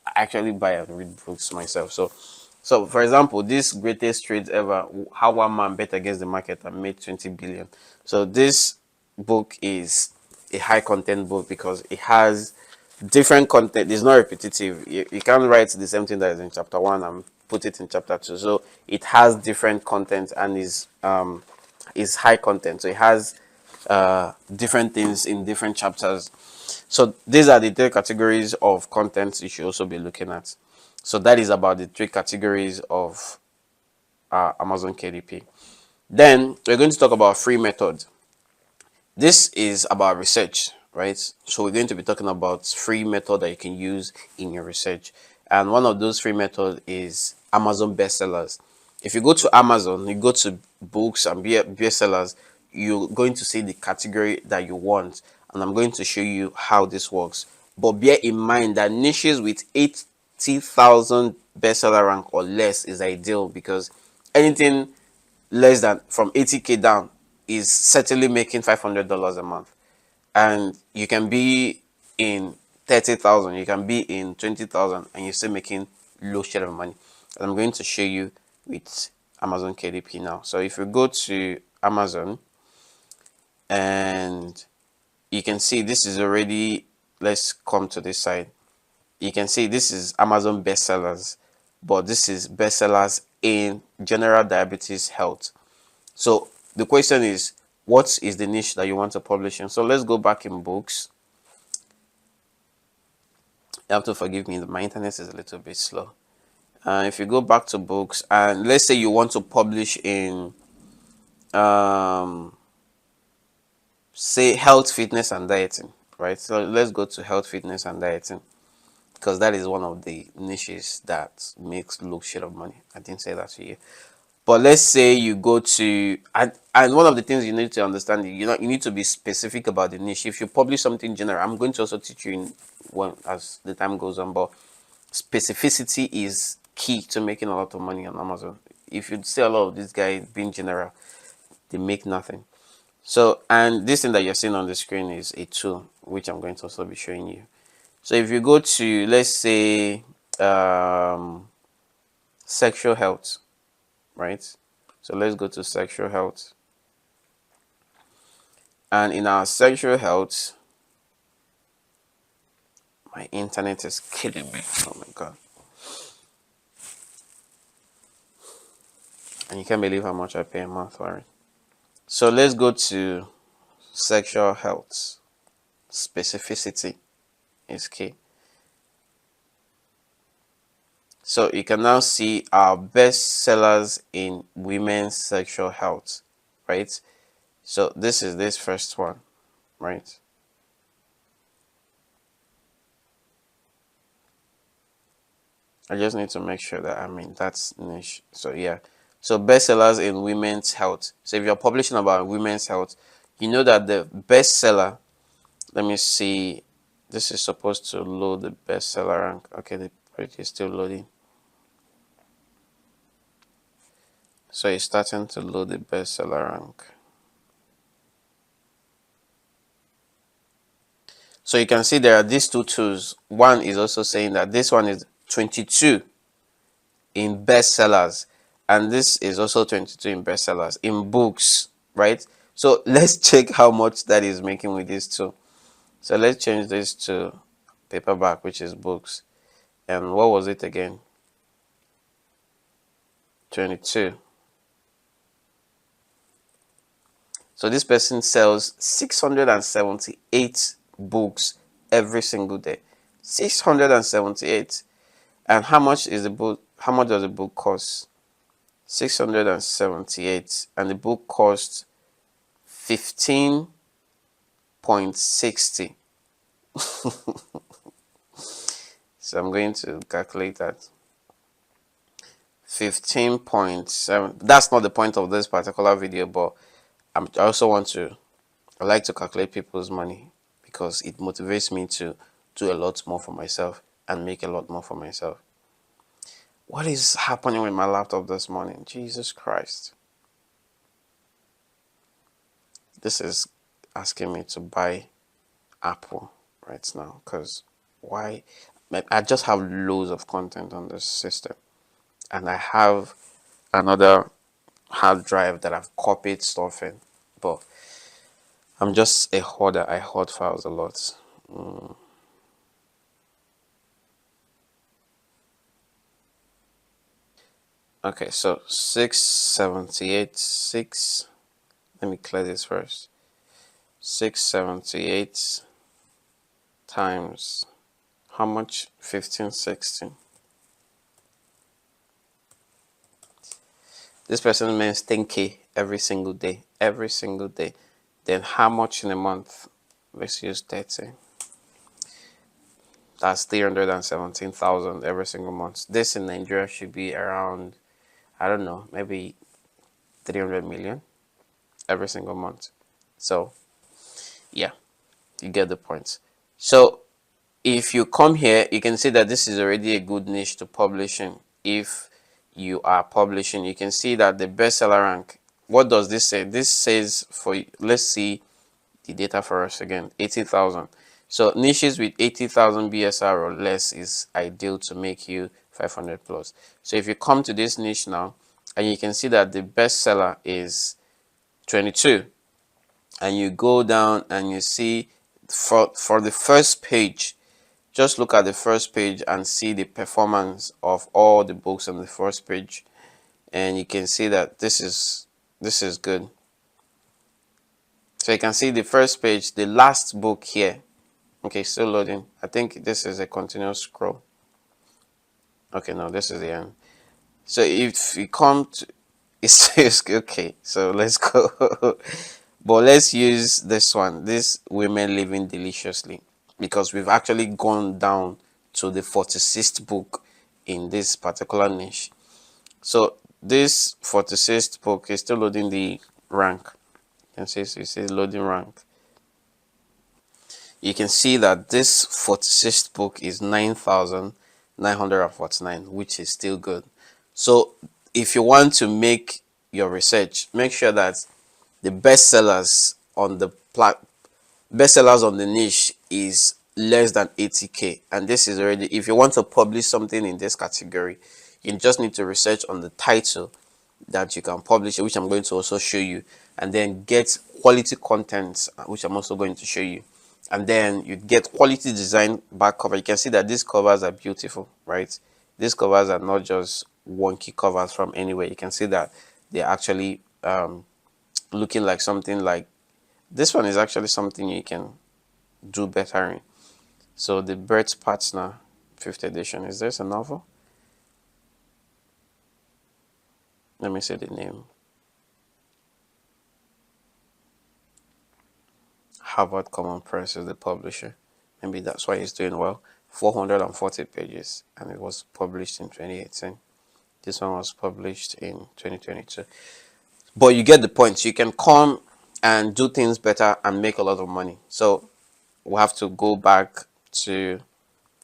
I actually buy and read books myself. So for example, this greatest trades ever, how one man bet against the market and made 20 billion. So this book is a high content book because it has different content. It's not repetitive. You can't write the same thing that is in chapter one and put it in chapter two. So it has different content and is high content. So it has different things in different chapters. So these are the three categories of content you should also be looking at. So that is about the three categories of Amazon KDP. Then we're going to talk about free method. This is about research, right? So we're going to be talking about free method that you can use in your research. And one of those free methods is Amazon bestsellers. If you go to Amazon, you go to books and bestsellers, you're going to see the category that you want. And I'm going to show you how this works. But bear in mind that niches with 80,000 bestseller rank or less is ideal, because anything less than from 80K down is certainly making $500 a month. And you can be in 30,000, you can be in 20,000, and you're still making low share of money. And I'm going to show you with Amazon KDP now. So if you go to Amazon, and you can see this is already, let's come to this side. You can see this is Amazon bestsellers, but this is bestsellers in general diabetes health. So the question is, what is the niche that you want to publish in? So let's go back in books. You have to forgive me, my internet is a little bit slow. If you go back to books, and let's say you want to publish in say health, fitness and dieting, right? So let's go to health, fitness and dieting, because that is one of the niches that makes low share of money. I didn't say that to you. But let's say you go to, and one of the things you need to understand, you need to be specific about the niche. If you publish something general, I'm going to also teach you in one as the time goes on, but specificity is key to making a lot of money on Amazon. If you see a lot of these guys being general, they make nothing. So, and this thing that you're seeing on the screen is a tool, which I'm going to also be showing you. So if you go to, let's say, sexual health, right? So let's go to sexual health. And in our sexual health, my internet is killing me. Oh my God. And you can't believe how much I pay a month for it. So let's go to sexual health. Specificity is key. So you can now see our best sellers in women's sexual health, right? So this is this first one, right? I just need to make sure that I'm in that niche. So yeah. So bestsellers in women's health. So if you're publishing about women's health, you know that the bestseller, let me see, this is supposed to load the bestseller rank. Okay, the page is still loading. So it's starting to load the bestseller rank. So you can see there are these two tools. One is also saying that this one is 22 in bestsellers, and this is also 22 in bestsellers in books, right? So let's check how much that is making with these two. So let's change this to paperback, which is books. And what was it again? 22. So this person sells 678 books every single day. 678. And how much is the book? How much does the book cost? 678. And the book costs 15.60. So I'm going to calculate that. 15.7. That's not the point of this particular video, but I also want to, I like to calculate people's money because it motivates me to do a lot more for myself and make a lot more for myself. What is happening with my laptop this morning? Jesus Christ. This is asking me to buy Apple right now because why? I just have loads of content on this system, and I have another hard drive that I've copied stuff in, but I'm just a hoarder. I hoard files a lot. Okay, so 678, let me clear this first. 678 times how much? 1560. This person makes 10k every single day. Every single day. Then how much in a month? Let's use 30. That's 317,000 every single month. This in Nigeria should be around, I don't know, maybe 300 million every single month. So yeah, you get the point. So if you come here, you can see that this is already a good niche to publishing. If you are publishing, you can see that the bestseller rank, what does this say? This says for, let's see the data for us again, 80,000. So niches with 80,000 BSR or less is ideal to make you 500 plus. So if you come to this niche now, and you can see that the bestseller is 22, and you go down and you see for the first page, just look at the first page and see the performance of all the books on the first page, and you can see that this is good. So you can see the first page, the last book here. Okay, still loading. I think this is a continuous scroll. Okay, no, this is the end. So if you come to, it's okay. So let's go. But let's use this one, this Women Living Deliciously, because we've actually gone down to the 46th book in this particular niche. So this 46th book is still loading the rank. You can see, so it says loading rank. You can see that this 46th book is 9,949, which is still good. So if you want to make your research, make sure that the bestsellers on the bestsellers on the niche is less than 80k, and this is already, if you want to publish something in this category, you just need to research on the title that you can publish, which I'm going to also show you, and then get quality content, which I'm also going to show you, and then you get quality design back cover. You can see that these covers are beautiful, right? These covers are not just wonky covers from anywhere. You can see that they're actually looking like something like this one is actually something you can do better in. So the Bird's Partner 5th edition, is this a novel? Let me say the name. Harvard Common Press is the publisher. Maybe that's why it's doing well. 440 pages, and it was published in 2018. This one was published in 2022. But you get the point. You can come and do things better and make a lot of money. So we'll have to go back to,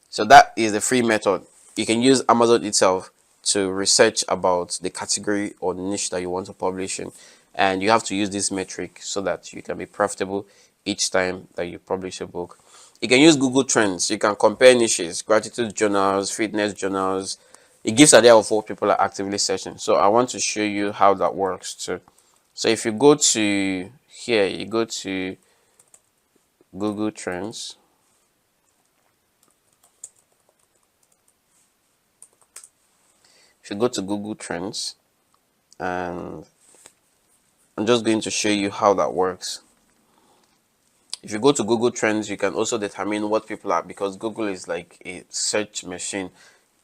so that is the free method. You can use Amazon itself to research about the category or niche that you want to publish in, and you have to use this metric so that you can be profitable each time that you publish a book. You can use Google Trends. You can compare niches, gratitude journals, fitness journals. It gives an idea of what people are actively searching. So I want to show you how that works too. So if you go to here, you go to Google Trends. If you go to Google Trends, and I'm just going to show you how that works. If you go to Google Trends, you can also determine what people are, because Google is like a search machine.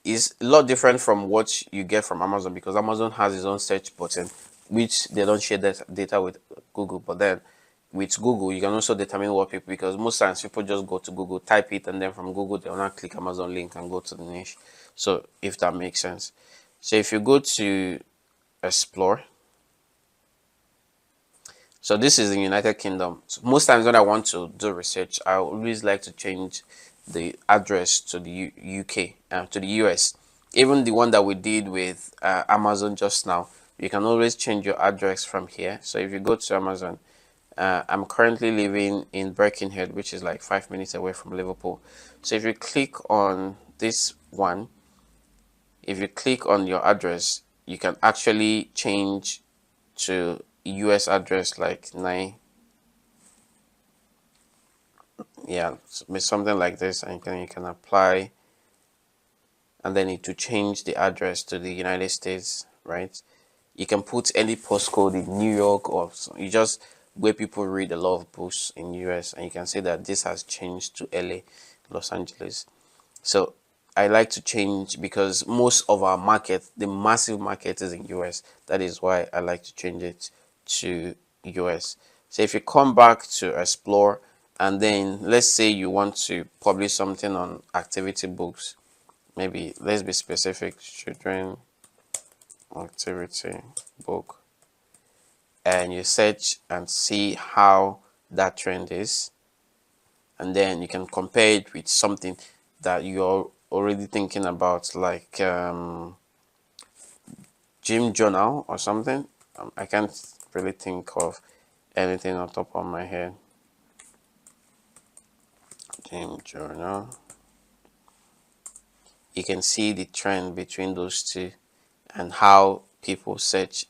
It's a lot different from what you get from Amazon, because Amazon has its own search button, which they don't share that data with Google. But then with Google, you can also determine what people, because most times people just go to Google, type it, and then from Google, they'll not click Amazon link and go to the niche. So if that makes sense. So if you go to Explore, so this is in United Kingdom. So most times when I want to do research, I always like to change the address to the UK, to the US. Even the one that we did with Amazon just now, you can always change your address from here. So if you go to Amazon, I'm currently living in Birkenhead, which is like 5 minutes away from Liverpool. So if you click on this one, if you click on your address, you can actually change to US address like 9, yeah, something like this, and you can apply, and then it to change the address to the United States, right? You can put any postcode in New York, or you just where people read a lot of books in US, and you can say that this has changed to LA, Los Angeles. So I like to change because most of our market, the massive market, is in US. That is why I like to change it to US. So if you come back to Explore, and then let's say you want to publish something on activity books, maybe let's be specific, children activity book, and you search and see how that trend is, and then you can compare it with something that you're already thinking about, like gym journal or something. I can't really think of anything on top of my head. Gym journal. You can see the trend between those two and how people search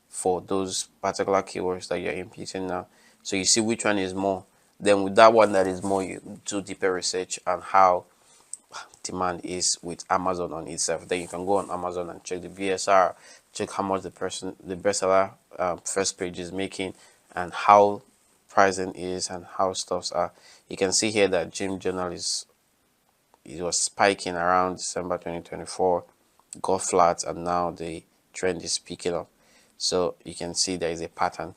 for those particular keywords that you're inputting now. So you see which one is more. Then with that one that is more, you do deeper research on how demand is with Amazon on itself. Then you can go on Amazon and check the BSR, check how much the bestseller first page is making, and how pricing is and how stuffs are. You can see here that Gym Journal it was spiking around December 2024, got flat, and now the trend is picking up. So you can see there is a pattern,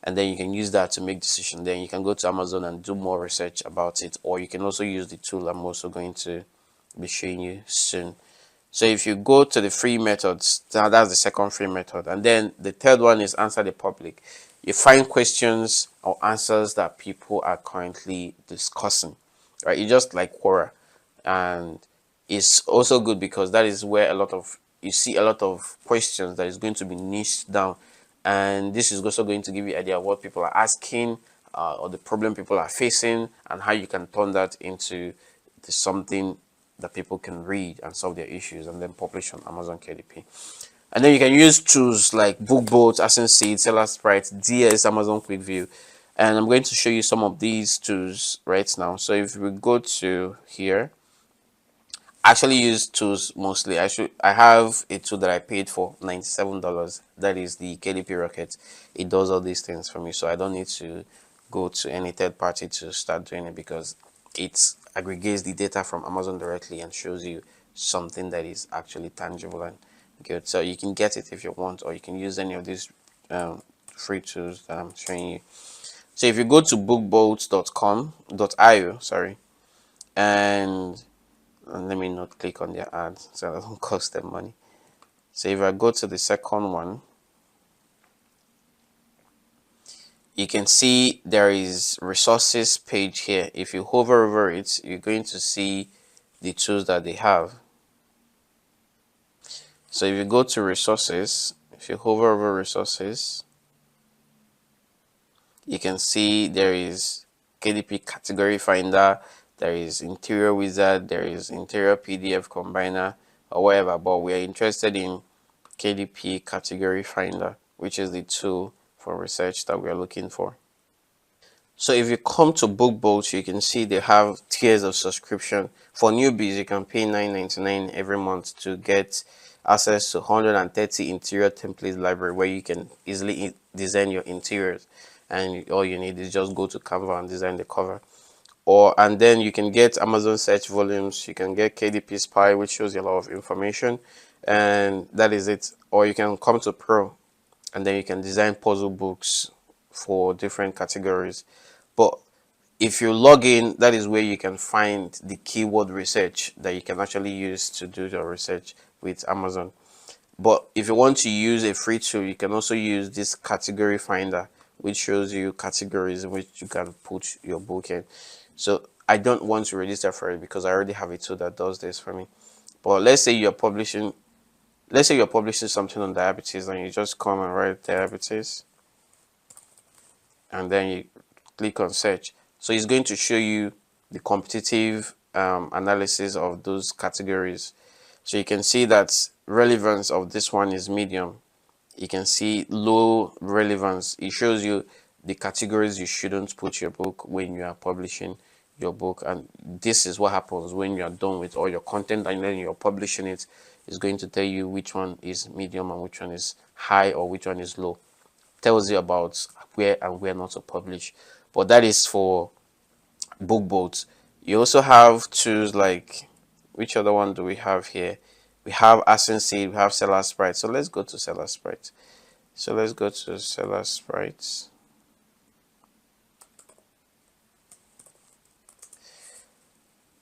and then you can use that to make decision. Then you can go to Amazon and do more research about it, or you can also use the tool I'm also going to be showing you soon. So if you go to the free methods, now that's the second free method, and then the third one is answer the public. You find questions or answers that people are currently discussing, right? You just like Quora, and it's also good because that is where you see a lot of questions that is going to be niched down, and this is also going to give you an idea of what people are asking, or the problem people are facing, and how you can turn that into something that people can read and solve their issues, and then publish on Amazon KDP. And then you can use tools like BookBoat, Seed, Seller Sprite, DS, Amazon Quick View. And I'm going to show you some of these tools right now. So if we go to here, I actually use tools mostly. I have a tool that I paid for $97. That is the KDP Rocket. It does all these things for me, so I don't need to go to any third party to start doing it, because it aggregates the data from Amazon directly and shows you something that is actually tangible and good. So you can get it if you want, or you can use any of these free tools that I'm showing you. So if you go to bookbolt.com.io, sorry, and let me not click on their ads so that don't cost them money. So if I go to the second one, you can see there is resources page here. If you hover over it, you're going to see the tools that they have. So if you go to resources, if you hover over resources, you can see there is KDP category finder, there is interior wizard, there is interior PDF combiner, or whatever, but we are interested in KDP category finder, which is the tool for research that we are looking for. So if you come to BookBolt, you can see they have tiers of subscription. For newbies, you can pay $9.99 every month to get access to 130 interior template library where you can easily design your interiors, and all you need is just go to Canva and design the cover. And then you can get Amazon search volumes, you can get KDP Spy, which shows you a lot of information, and that is it. Or you can come to Pro, and then you can design puzzle books for different categories. But if you log in, that is where you can find the keyword research that you can actually use to do your research with Amazon. But if you want to use a free tool, you can also use this category finder, which shows you categories in which you can put your book in. So I don't want to register for it because I already have a tool that does this for me. But let's say you're publishing something on diabetes, and you just come and write diabetes, and then you click on search. So it's going to show you the competitive analysis of those categories. So you can see that relevance of this one is medium. You can see low relevance. It shows you the categories you shouldn't put your book when you are publishing your book. And this is what happens when you are done with all your content and then you're publishing it. It's going to tell you which one is medium and which one is high or which one is low. Tells you about where and where not to publish. But that is for book boats. You also have tools like, which other one do we have here? We have Ascenseed, we have Seller Sprite. So let's go to Seller Sprite. So let's go to Seller Sprite.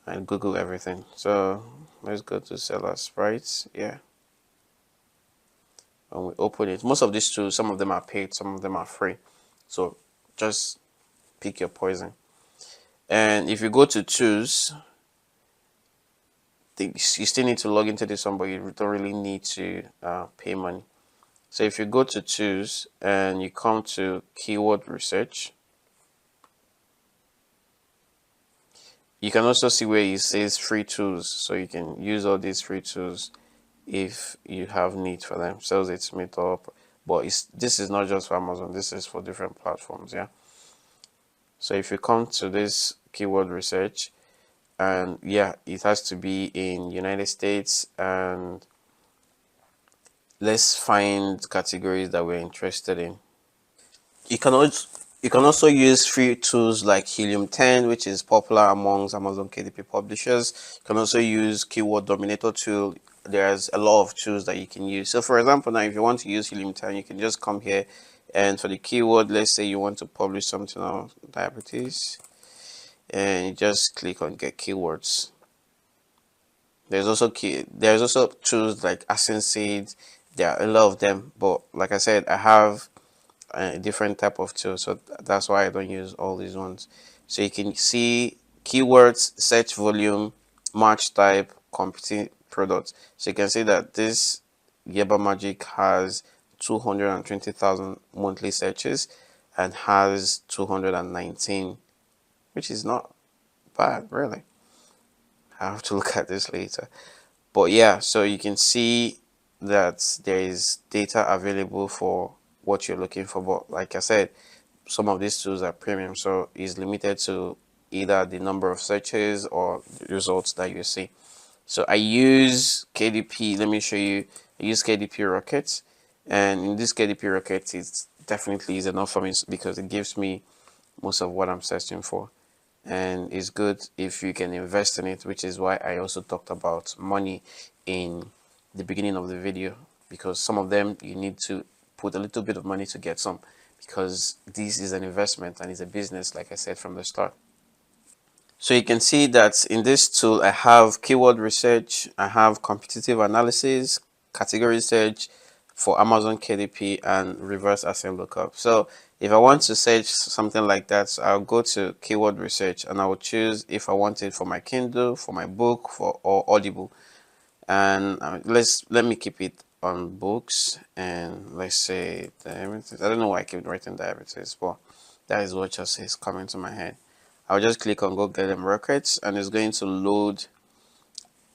And Google everything. So let's go to Seller Sprite. Yeah. When we open it, most of these tools, some of them are paid, some of them are free. So just pick your poison. And if you go to tools, you still need to log into this one, but you don't really need to pay money. So if you go to tools and you come to keyword research, you can also see where it says free tools. So you can use all these free tools if you have need for them. Sells its meetup, but this is not just for Amazon, this is for different platforms. Yeah. So if you come to this keyword research, and yeah, it has to be in United States, and let's find categories that we're interested in. You can also use free tools like Helium 10, which is popular amongst Amazon KDP publishers. You can also use Keyword Dominator tool. There's a lot of tools that you can use. So for example, now if you want to use Helium 10, you can just come here, and for the keyword, let's say you want to publish something on diabetes, and you just click on get keywords. There's also tools like Ascenseed. There are a lot of them, but like I said, I have a different type of tool, so that's why I don't use all these ones. So you can see keywords, search volume, match type, competing products. So you can see that this Yeba Magic has 220,000 monthly searches and has 219, which is not bad, really. I have to look at this later. But yeah, so you can see that there is data available for what you're looking for. But like I said, some of these tools are premium, so it's limited to either the number of searches or the results that you see. So I use KDP. Let me show you. I use KDP Rocket, and in this KDP Rocket, it definitely is enough for me because it gives me most of what I'm searching for, and it's good if you can invest in it, which is why I also talked about money in the beginning of the video, because some of them you need to put a little bit of money to get some, because this is an investment and it's a business, like I said from the start. So you can see that in this tool I have keyword research, I have competitive analysis, category search for Amazon KDP, and reverse ascend lookup. So if I want to search something like that, I'll go to keyword research and I will choose if I want it for my Kindle, for my book, or Audible. And let me keep it on books, and let's say diabetes. I don't know why I keep writing diabetes, but that is what just is coming to my head. I'll just click on go get them records, and it's going to load.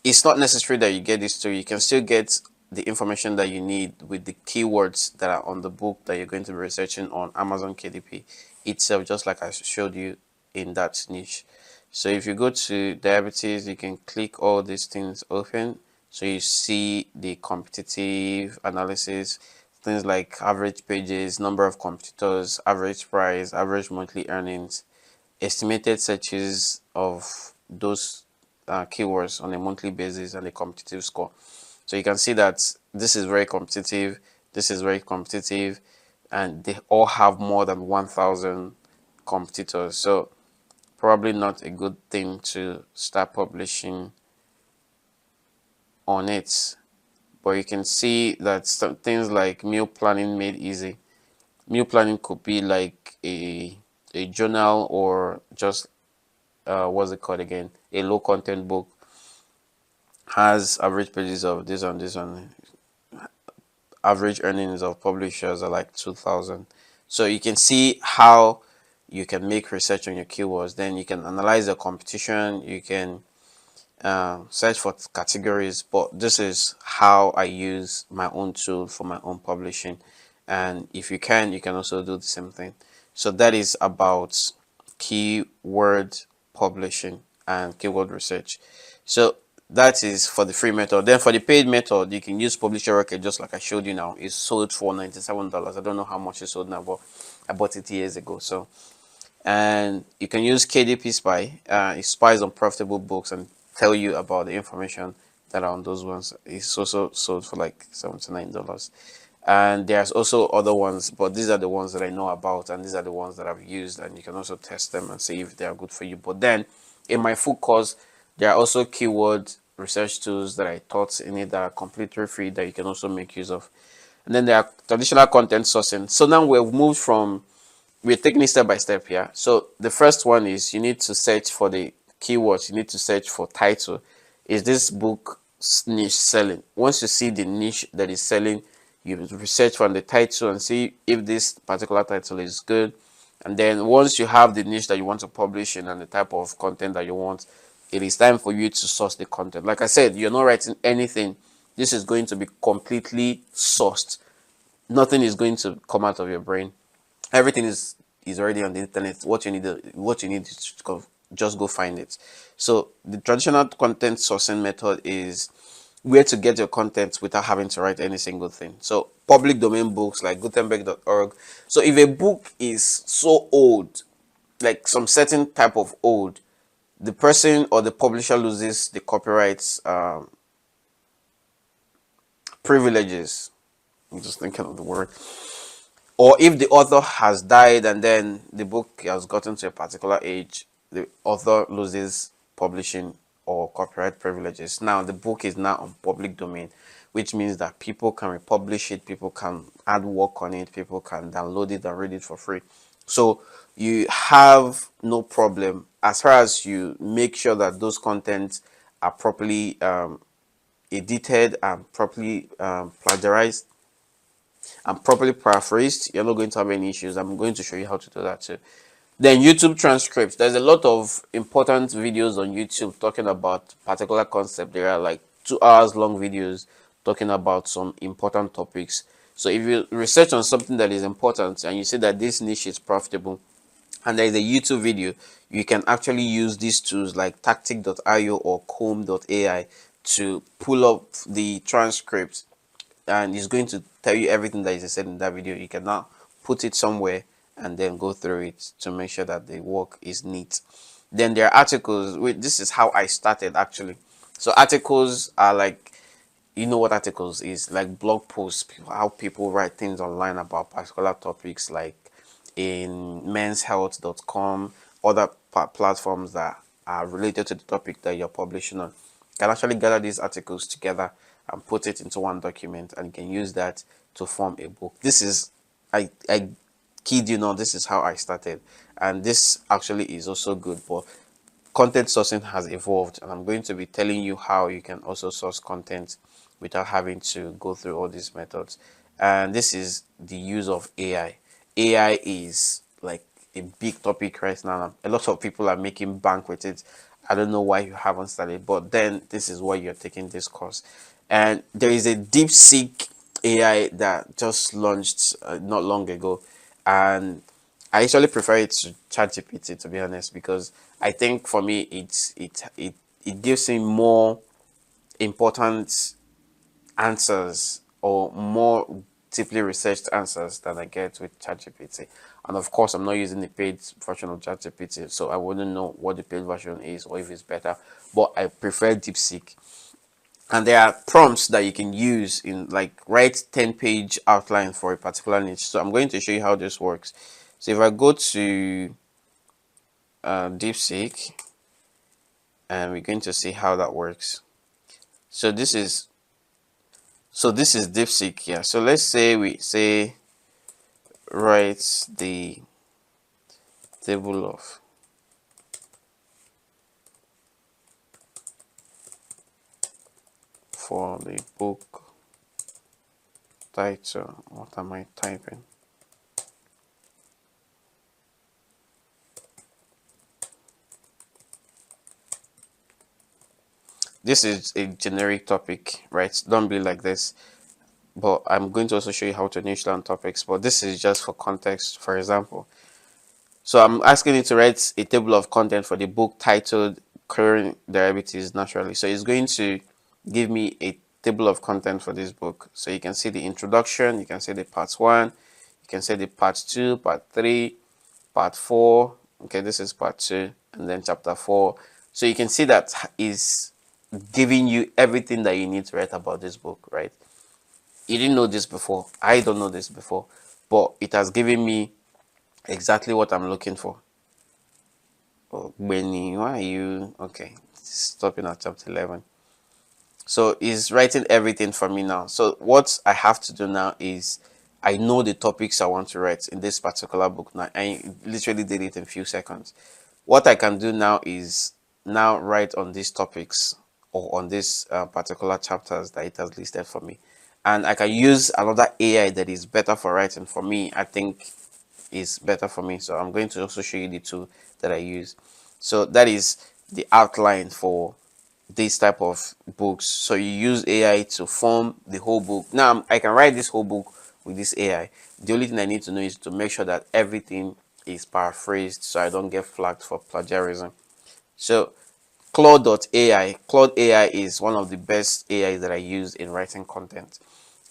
It's not necessary that you get this tool. You can still get the information that you need with the keywords that are on the book that you're going to be researching on Amazon KDP itself, just like I showed you in that niche. So if you go to diabetes, you can click all these things open. So you see the competitive analysis, things like average pages, number of competitors, average price, average monthly earnings, estimated searches of those keywords on a monthly basis, and a competitive score. So you can see that this is very competitive, this is very competitive, and they all have more than 1,000 competitors. So probably not a good thing to start publishing on it. But you can see that some things like meal planning made easy. Meal planning could be like a journal, or just what's it called again, a low content book, has average pages of this and this, and average earnings of publishers are like 2,000. So you can see how you can make research on your keywords. Then you can analyze the competition, you can search for categories. But this is how I use my own tool for my own publishing, and if you can also do the same thing. So that is about keyword publishing and keyword research. So that is for the free method. Then for the paid method, you can use Publisher Rocket, just like I showed you now. It's sold for $97. I don't know how much it's sold now, but I bought it years ago. So, and you can use KDP Spy. It spies on profitable books and tell you about the information that are on those ones. It's also sold for like $79. And there's also other ones, but these are the ones that I know about, and these are the ones that I've used, and you can also test them and see if they are good for you. But then in my full course, there are also keyword research tools that I taught in it that are completely free that you can also make use of. And then there are traditional content sourcing. So now we've moved from, we're taking it step by step here. So the first one is you need to search for the keywords. You need to search for title. Is this book niche selling? Once you see the niche that is selling, you research from the title and see if this particular title is good. And then once you have the niche that you want to publish in and the type of content that you want, it is time for you to source the content. Like I said, you're not writing anything. This is going to be completely sourced. Nothing is going to come out of your brain. Everything is already on the internet. What you need is to just go find it. So the traditional content sourcing method is where to get your content without having to write any single thing. So public domain books like Gutenberg.org. So if a book is so old, like some certain type of old, the person or the publisher loses the copyrights privileges. I'm just thinking of the word. Or if the author has died and then the book has gotten to a particular age, the author loses publishing or copyright privileges. Now the book is now on public domain, which means that people can republish it, people can add work on it, people can download it and read it for free. So you have no problem as far as you make sure that those contents are properly edited and properly plagiarized and properly paraphrased. You're not going to have any issues. I'm going to show you how to do that too. Then YouTube transcripts. There's a lot of important videos on YouTube talking about particular concept. There are like 2 hours long videos talking about some important topics. So if you research on something that is important and you see that this niche is profitable and there is a YouTube video, you can actually use these tools like tactic.io or comb.ai to pull up the transcript, and it's going to tell you everything that is said in that video. You can now put it somewhere and then go through it to make sure that the work is neat. Then there are articles. This is how I started actually. So articles are like, you know what articles is, like blog posts, how people write things online about particular topics, like in menshealth.com, other platforms that are related to the topic that you're publishing on. You can actually gather these articles together and put it into one document, and you can use that to form a book. This is, I kid you not, this is how I started, and this actually is also good. But content sourcing has evolved, and I'm going to be telling you how you can also source content without having to go through all these methods. And this is the use of AI. AI is like a big topic right now. A lot of people are making bank with it. I don't know why you haven't started, but then this is why you're taking this course. And there is a DeepSeek AI that just launched not long ago, and I actually prefer it to ChatGPT, to be honest, because I think for me it gives me more important answers or more deeply researched answers than I get with ChatGPT. And of course, I'm not using the paid version of ChatGPT, so I wouldn't know what the paid version is or if it's better. But I prefer DeepSeek. And there are prompts that you can use in, like, write 10-page outline for a particular niche. So I'm going to show you how this works. So if I go to DeepSeek, and we're going to see how that works. So this is DeepSeek. Yeah. So let's say we say write the table of for the book title. What am I typing? This is a generic topic, right? Don't be like this. But I'm going to also show you how to niche down topics. But this is just for context. For example, so I'm asking it to write a table of content for the book titled Curing Diabetes Naturally. So it's going to give me a table of content for this book. So you can see the introduction, you can see the part 1, you can see the part 2, part 3, part 4. Okay, this is part 2, and then chapter 4. So you can see that is giving you everything that you need to write about this book, right? You didn't know this before. I don't know this before, but it has given me exactly what I'm looking for. Oh, Benny, why are you okay? Stopping at chapter 11. So he's writing everything for me now. So what I have to do now is, I know the topics I want to write in this particular book now. I literally did it in a few seconds. What I can do now is now write on these topics or on these particular chapters that it has listed for me. And I can use another AI that is better for writing for me. I think is better for me. So I'm going to also show you the tool that I use. So that is the outline for this type of books. So you use AI to form the whole book. Now I can write this whole book with this AI. The only thing I need to know is to make sure that everything is paraphrased so I don't get flagged for plagiarism. So Claude AI is one of the best AI that I use in writing content.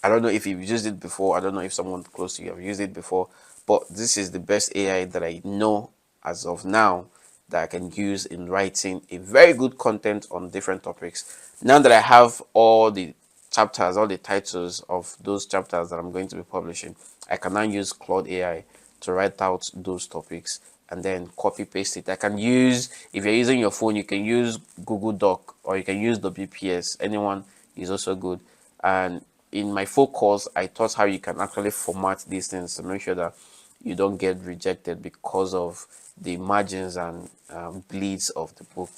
I don't know if you've used it before. I don't know if someone close to you have used it before, but this is the best AI that I know as of now that I can use in writing a very good content on different topics. Now that I have all the chapters, all the titles of those chapters that I'm going to be publishing, I can now use Claude AI to write out those topics and then copy paste it. I can use, if you're using your phone, you can use Google Doc or you can use WPS. Anyone is also good. And in my full course, I taught how you can actually format these things to make sure that you don't get rejected because of the margins and bleeds of the book.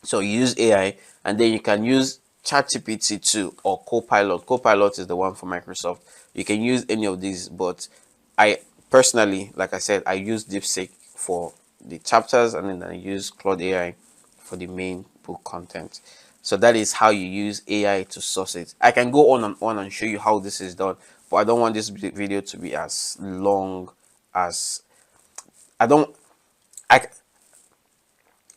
So you use AI, and then you can use ChatGPT 2 or Copilot. Copilot is the one for Microsoft. You can use any of these, but I personally, like I said, I use DeepSeek for the chapters, and then I use Claude AI for the main book content. So that is how you use AI to source it. I can go on and show you how this is done, but I don't want this video to be as long as I don't.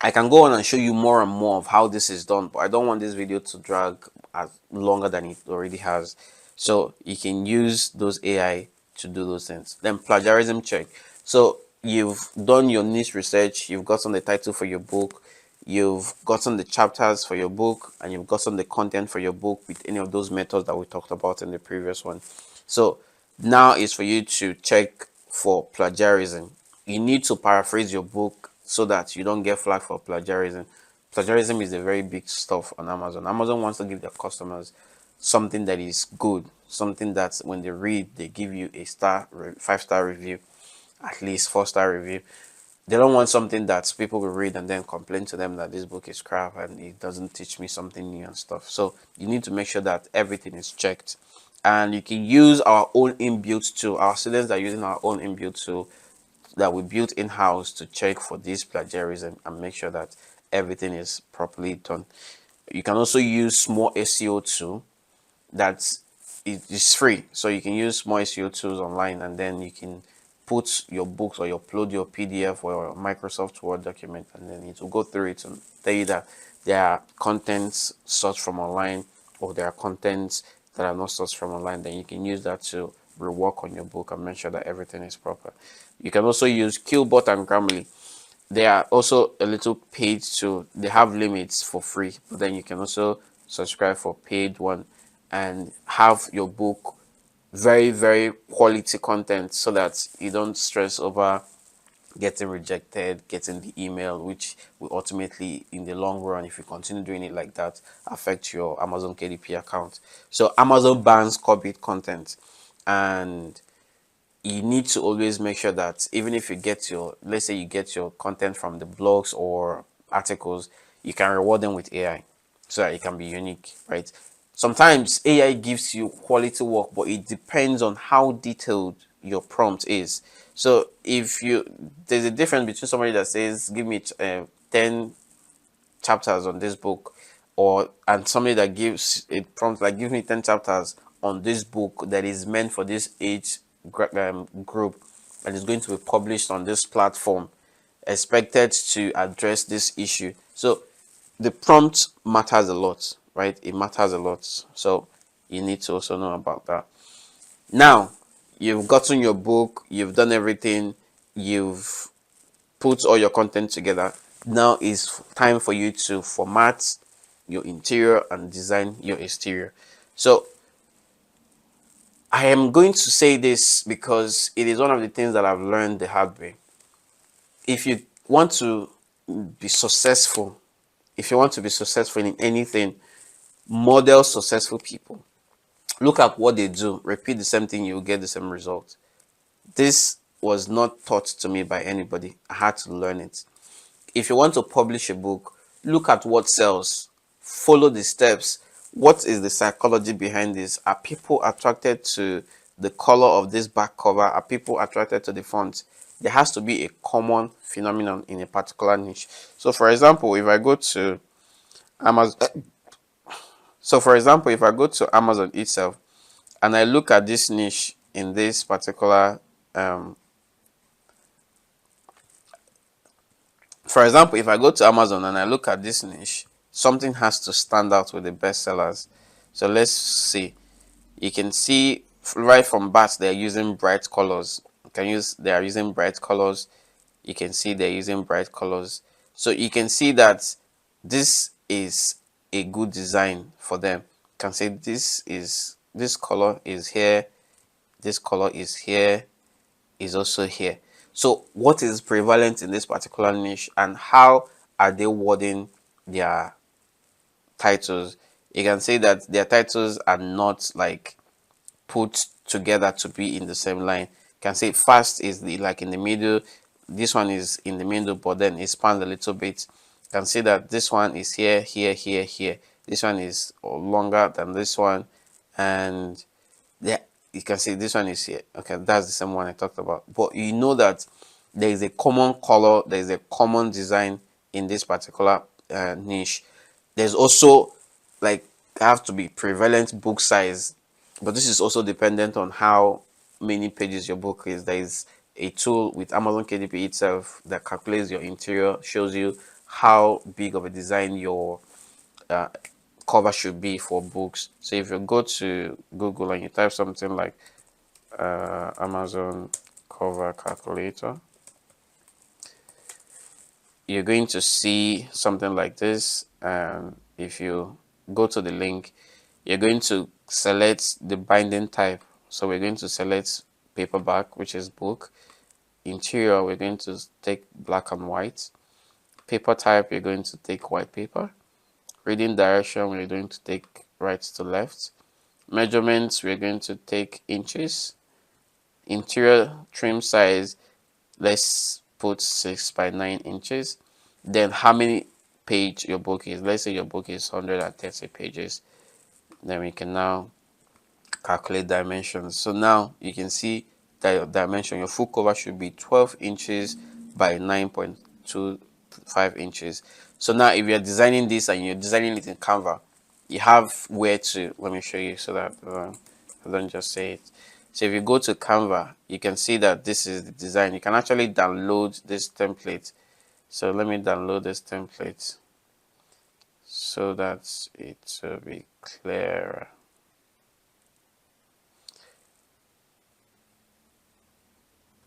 I can go on and show you more and more of how this is done, but I don't want this video to drag as longer than it already has. So you can use those AI to do those things. Then plagiarism check. So you've done your niche research, you've gotten the title for your book, you've gotten the chapters for your book, and you've gotten the content for your book with any of those methods that we talked about in the previous one. So now is for you to check for plagiarism. You need to paraphrase your book so that you don't get flagged for plagiarism. Plagiarism is a very big stuff on Amazon. Amazon wants to give their customers something that is good, something that when they read, they give you a 5-star review, at least 4-star review. They don't want something that people will read and then complain to them that this book is crap and it doesn't teach me something new and stuff. So you need to make sure that everything is checked. And you can use our own inbuilt tool. Our students are using our own inbuilt tool that we built in-house to check for this plagiarism and make sure that everything is properly done. You can also use small SEO tool that is free. So you can use small SEO tools online, and then you can put your books or you upload your PDF or your Microsoft Word document, and then it will go through it and tell you that there are contents sourced from online or there are contents that are not sourced from online. Then you can use that to rework on your book and make sure that everything is proper. You can also use Killbot and Grammarly. They are also a little paid, so they have limits for free, but then you can also subscribe for paid one and have your book very, very quality content so that you don't stress over getting rejected, getting the email, which will ultimately, in the long run, if you continue doing it like that, affect your Amazon KDP account. So Amazon bans copy content, and you need to always make sure that even if you get your, let's say you get your content from the blogs or articles, you can reward them with AI so that it can be unique, right? Sometimes AI gives you quality work, but it depends on how detailed your prompt is. So if you, there's a difference between somebody that says give me 10 chapters on this book, or and somebody that gives a prompt like give me 10 chapters on this book that is meant for this age group and is going to be published on this platform, expected to address this issue. So the prompt matters a lot, right? It matters a lot, so you need to also know about that. Now you've gotten your book, you've done everything, you've put all your content together. Now is time for you to format your interior and design your exterior. So I am going to say this because it is one of the things that I've learned the hard way. If you want to be successful, if you want to be successful in anything, model successful people. Look at what they do, repeat the same thing, you'll get the same result. This was not taught to me by anybody. I had to learn it. If you want to publish a book, look at what sells, follow the steps. What is the psychology behind this? Are people attracted to the color of this back cover? Are people attracted to the font? There has to be a common phenomenon in a particular niche. So for example, if I go to Amazon, itself and I look at this niche in this particular for example, if I go to Amazon and I look at this niche, something has to stand out with the best sellers. So let's see. You can see right from bat they're using bright colors. They are using bright colors. You can see they're using bright colors. So you can see that this is a good design for them. You can say this color is here, this color is here, is also here. So what is prevalent in this particular niche and how are they wording their titles? You can say that their titles are not like put together to be in the same line. You can say fast is the like in the middle, this one is in the middle, but then it spans a little bit. You can see that this one is here, here, here, here. This one is longer than this one, and yeah, you can see this one is here. Okay, that's the same one I talked about. But you know that there is a common color, there is a common design in this particular niche. There's also like have to be prevalent book size, but this is also dependent on how many pages your book is. There is a tool with Amazon KDP itself that calculates your interior, shows you how big of a design your cover should be for books. So if you go to Google and you type something like Amazon cover calculator, you're going to see something like this. And if you go to the link, you're going to select the binding type. So we're going to select paperback, which is book. Interior, we're going to take black and white. Paper type, you're going to take white paper. Reading direction, we're going to take right to left. Measurements, we're going to take inches. Interior trim size, let's put 6 by 9 inches. Then how many page your book is. Let's say your book is 130 pages. Then we can now calculate dimensions. So now you can see that your dimension, your full cover should be 12 inches by 9.25 inches. So now if you're designing this and you're designing it in Canva, you have where to, let me show you so that I don't just say it. So if you go to Canva, you can see that this is the design. You can actually download this template. So let me download this template so that it will be clearer.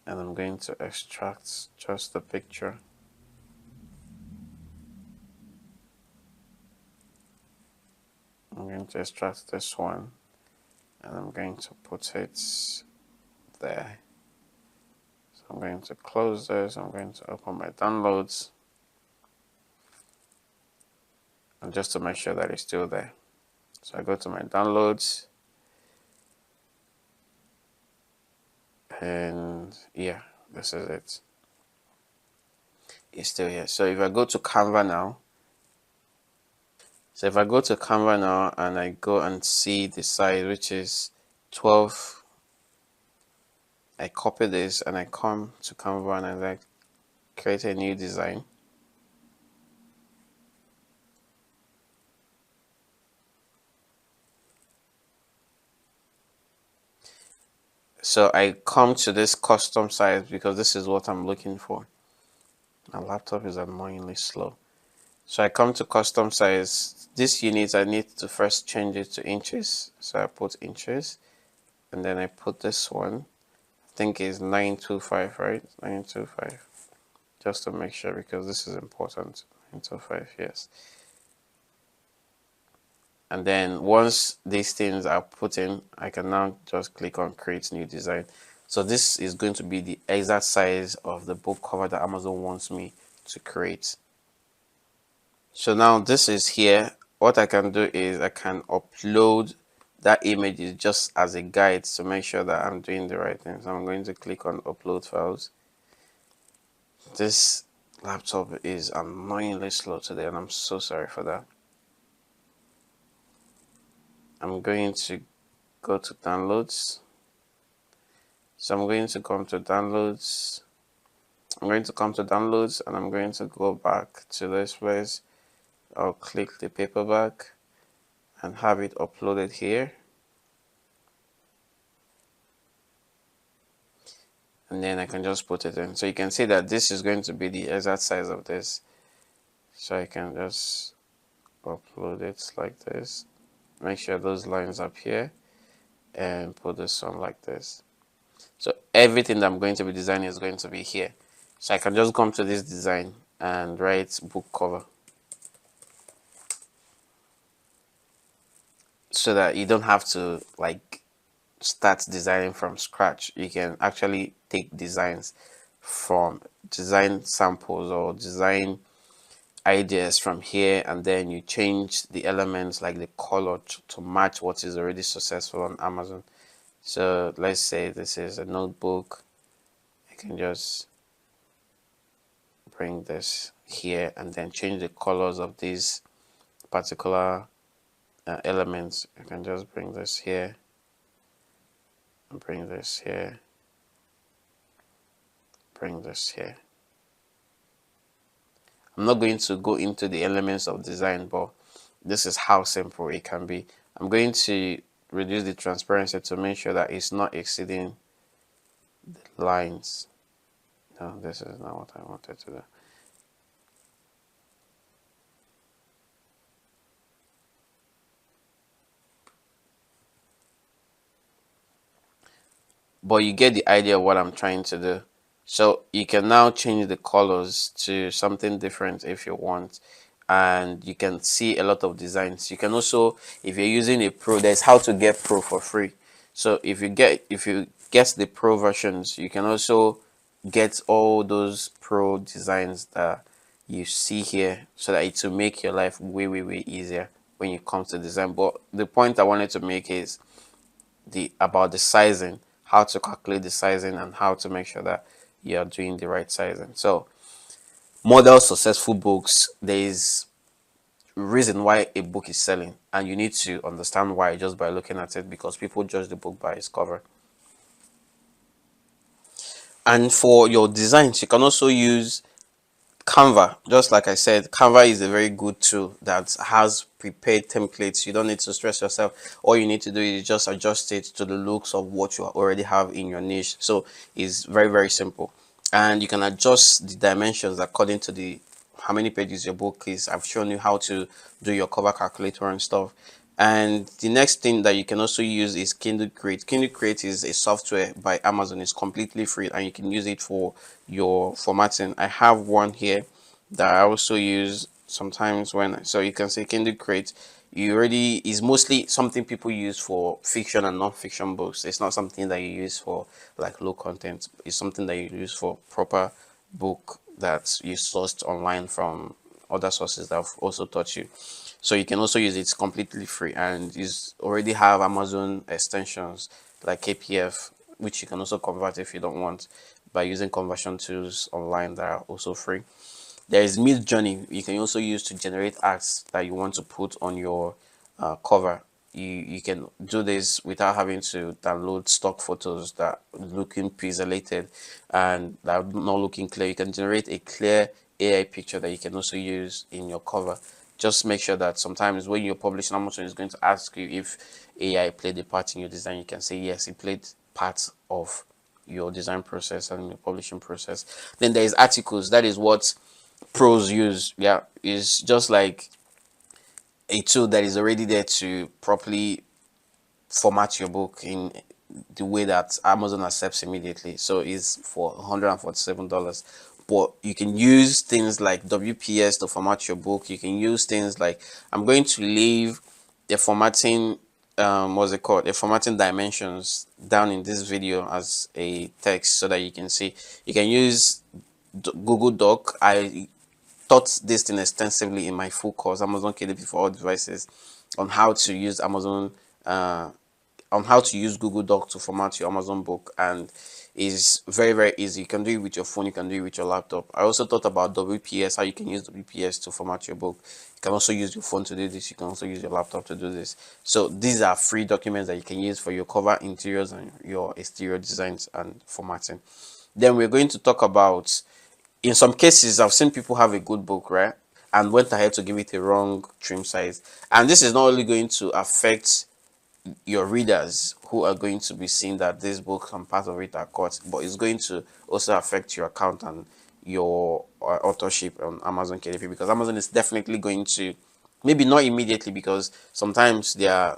And I'm going to extract just the picture. I'm going to extract this one and I'm going to put it there. So I'm going to close this. I'm going to open my downloads, and just to make sure that it's still there. So I go to my downloads, and yeah, this is it. It's still here. So if I go to Canva now, and I go and see the size, which is 12, I copy this and I come to Canva and I like create a new design. So I come to this custom size because this is what I'm looking for. My laptop is annoyingly slow. So I come to custom size. This unit, I need to first change it to inches. So I put inches, and then I put this one. I think is 925, right? 925. Just to make sure, because this is important. 925, yes. And then once these things are put in, I can now just click on create new design. So this is going to be the exact size of the book cover that Amazon wants me to create. So now this is here. What I can do is I can upload that image just as a guide to make sure that I'm doing the right thing. So I'm going to click on upload files. This laptop is annoyingly slow today and I'm so sorry for that. I'm going to go to downloads. So I'm going to come to downloads. I'm going to come to downloads and I'm going to go back to this place. I'll click the paperback and have it uploaded here. And then I can just put it in. So you can see that this is going to be the exact size of this. So I can just upload it like this. Make sure those lines appear and put this on like this. So everything that I'm going to be designing is going to be here. So I can just come to this design and write book cover. So that you don't have to like start designing from scratch. You can actually take designs from design samples or design ideas from here, and then you change the elements like the color to match what is already successful on Amazon. So let's say this is a notebook. I can just bring this here and then change the colors of these particular elements. I can just bring this here and bring this here, bring this here. I'm not going to go into the elements of design, but this is how simple it can be. I'm going to reduce the transparency to make sure that it's not exceeding the lines. No, this is not what I wanted to do. But you get the idea of what I'm trying to do. So you can now change the colors to something different if you want, and you can see a lot of designs. You can also, if you're using a pro, there's how to get pro for free. So if you get the pro versions, you can also get all those pro designs that you see here, so that it will make your life way easier when it comes to design. But the point I wanted to make is about the sizing, how to calculate the sizing and how to make sure that you're doing the right sizing. So model successful books, there is reason why a book is selling, and you need to understand why just by looking at it, because people judge the book by its cover. And for your designs, you can also use Canva, just like I said, Canva is a very good tool that has prepared templates. You don't need to stress yourself. All you need to do is just adjust it to the looks of what you already have in your niche. So it's very, very simple. And you can adjust the dimensions according to the how many pages your book is. I've shown you how to do your cover calculator and stuff. And the next thing that you can also use is Kindle Create. Kindle Create is a software by Amazon. It's completely free and you can use it for your formatting. I have one here that I also use sometimes when, so you can say Kindle Create. You already is mostly something people use for fiction and non-fiction books. It's not something that you use for like low content. It's something that you use for proper book that you sourced online from other sources that have also taught you. So you can also use it. It's completely free and you already have Amazon extensions like KPF, which you can also convert if you don't want by using conversion tools online that are also free. There is Mid Journey. You can also use to generate arts that you want to put on your cover. You can do this without having to download stock photos that looking pixelated and that are not looking clear. You can generate a clear AI picture that you can also use in your cover. Just make sure that sometimes when you're publishing, Amazon is going to ask you if AI played a part in your design. You can say yes, it played part of your design process and your publishing process. Then there is articles. That is what pros use. Yeah, is just like a tool that is already there to properly format your book in the way that Amazon accepts immediately. So it's for $147. But you can use things like WPS to format your book. You can use things like, I'm going to leave the formatting what's it called, the formatting dimensions down in this video as a text so that you can see. You can use Google Doc. I taught this thing extensively in my full course, Amazon KDP for all devices, on how to use Amazon on how to use Google Doc to format your Amazon book, and is very, very easy. You can do it with your phone, you can do it with your laptop. I also thought about WPS, how you can use WPS to format your book. You can also use your phone to do this, you can also use your laptop to do this. So these are free documents that you can use for your cover interiors and your exterior designs and formatting. Then we're going to talk about, in some cases I've seen people have a good book, right, and went ahead to give it a wrong trim size, and this is not only going to affect your readers who are going to be seeing that this book, some part of it are cut, but it's going to also affect your account and your authorship on Amazon KDP, because Amazon is definitely going to, maybe not immediately, because sometimes their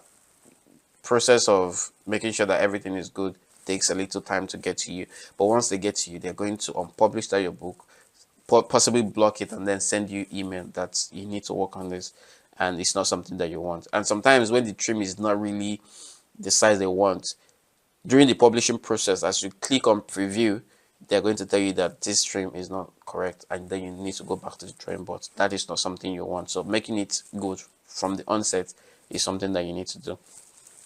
process of making sure that everything is good takes a little time to get to you, but once they get to you, they're going to unpublish that your book, possibly block it, and then send you email that you need to work on this, and it's not something that you want. And sometimes when the trim is not really the size they want, during the publishing process, as you click on preview, they're going to tell you that this trim is not correct, and then you need to go back to the drawing board. That is not something you want. So making it good from the onset is something that you need to do.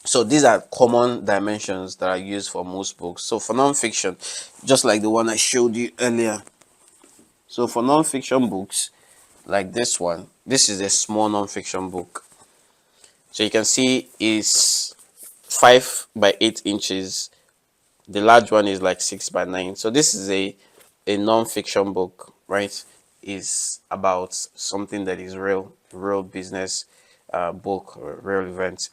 So these are common dimensions that are used for most books. So for non-fiction, just like the one I showed you earlier, so for non-fiction books like this one, this is a small non-fiction book. So you can see it's 5 by 8 inches. The large one is like 6 by 9. So this is a non-fiction book, right? Is about something that is real business book or real event.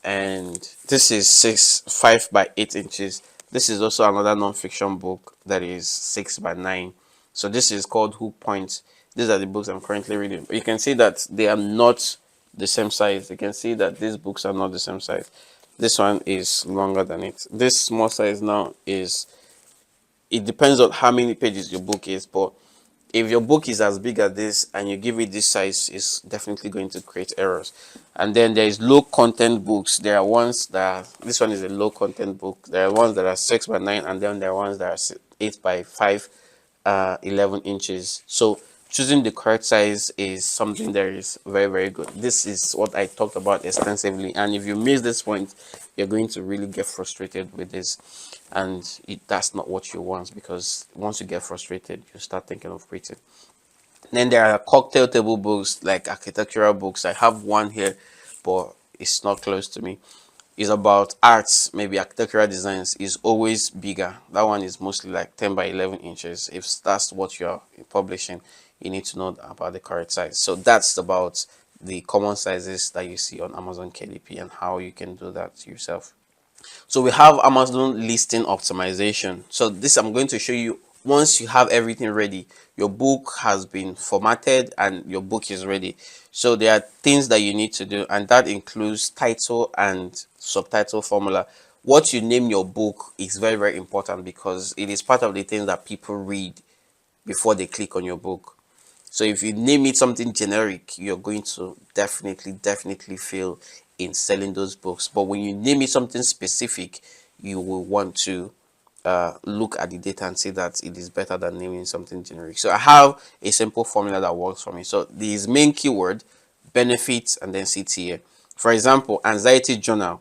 And this is 5 by 8 inches. This is also another non-fiction book that is 6 by 9. So this is called Hook Point. These are the books I'm currently reading. You can see that they are not the same size. You can see that these books are not the same size. This one is longer than it. This small size now is, it depends on how many pages your book is, but if your book is as big as this and you give it this size, it's definitely going to create errors. And then there is low content books. There are ones that this one is a low content book. There are ones that are 6 by 9, and then there are ones that are 8 by 5, 11 inches. So choosing the correct size is something that is very, very good. This is what I talked about extensively, and if you miss this point, you're going to really get frustrated with this, and that's not what you want, because once you get frustrated, you start thinking of quitting. Then there are cocktail table books, like architectural books. I have one here, but it's not close to me. It's about arts, maybe architectural designs, is always bigger. That one is mostly like 10 by 11 inches. If that's what you're publishing, you need to know about the correct size. So that's about the common sizes that you see on Amazon KDP and how you can do that yourself. So we have Amazon listing optimization. So this I'm going to show you once you have everything ready. Your book has been formatted and your book is ready. So there are things that you need to do, and that includes title and subtitle formula. What you name your book is very, very important because it is part of the things that people read before they click on your book. So if you name it something generic, you're going to definitely fail in selling those books. But when you name it something specific, you will want to look at the data and see that it is better than naming something generic. So I have a simple formula that works for me. So these main keyword, benefits, and then CTA. For example, anxiety journal,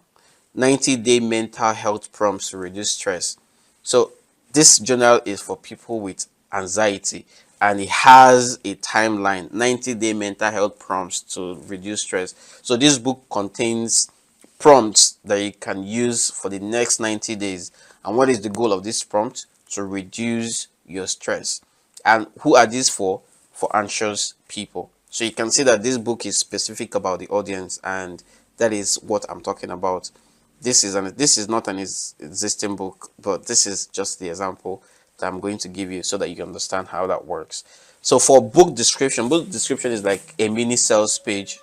90-day mental health prompts to reduce stress. So this journal is for people with anxiety, and it has a timeline, 90-day mental health prompts to reduce stress. So this book contains prompts that you can use for the next 90 days. And what is the goal of this prompt? To reduce your stress. And who are these for? For anxious people. So you can see that this book is specific about the audience, and that is what I'm talking about. This is not an existing book, but this is just the example that I'm going to give you so that you can understand how that works. So for book description is like a mini sales page.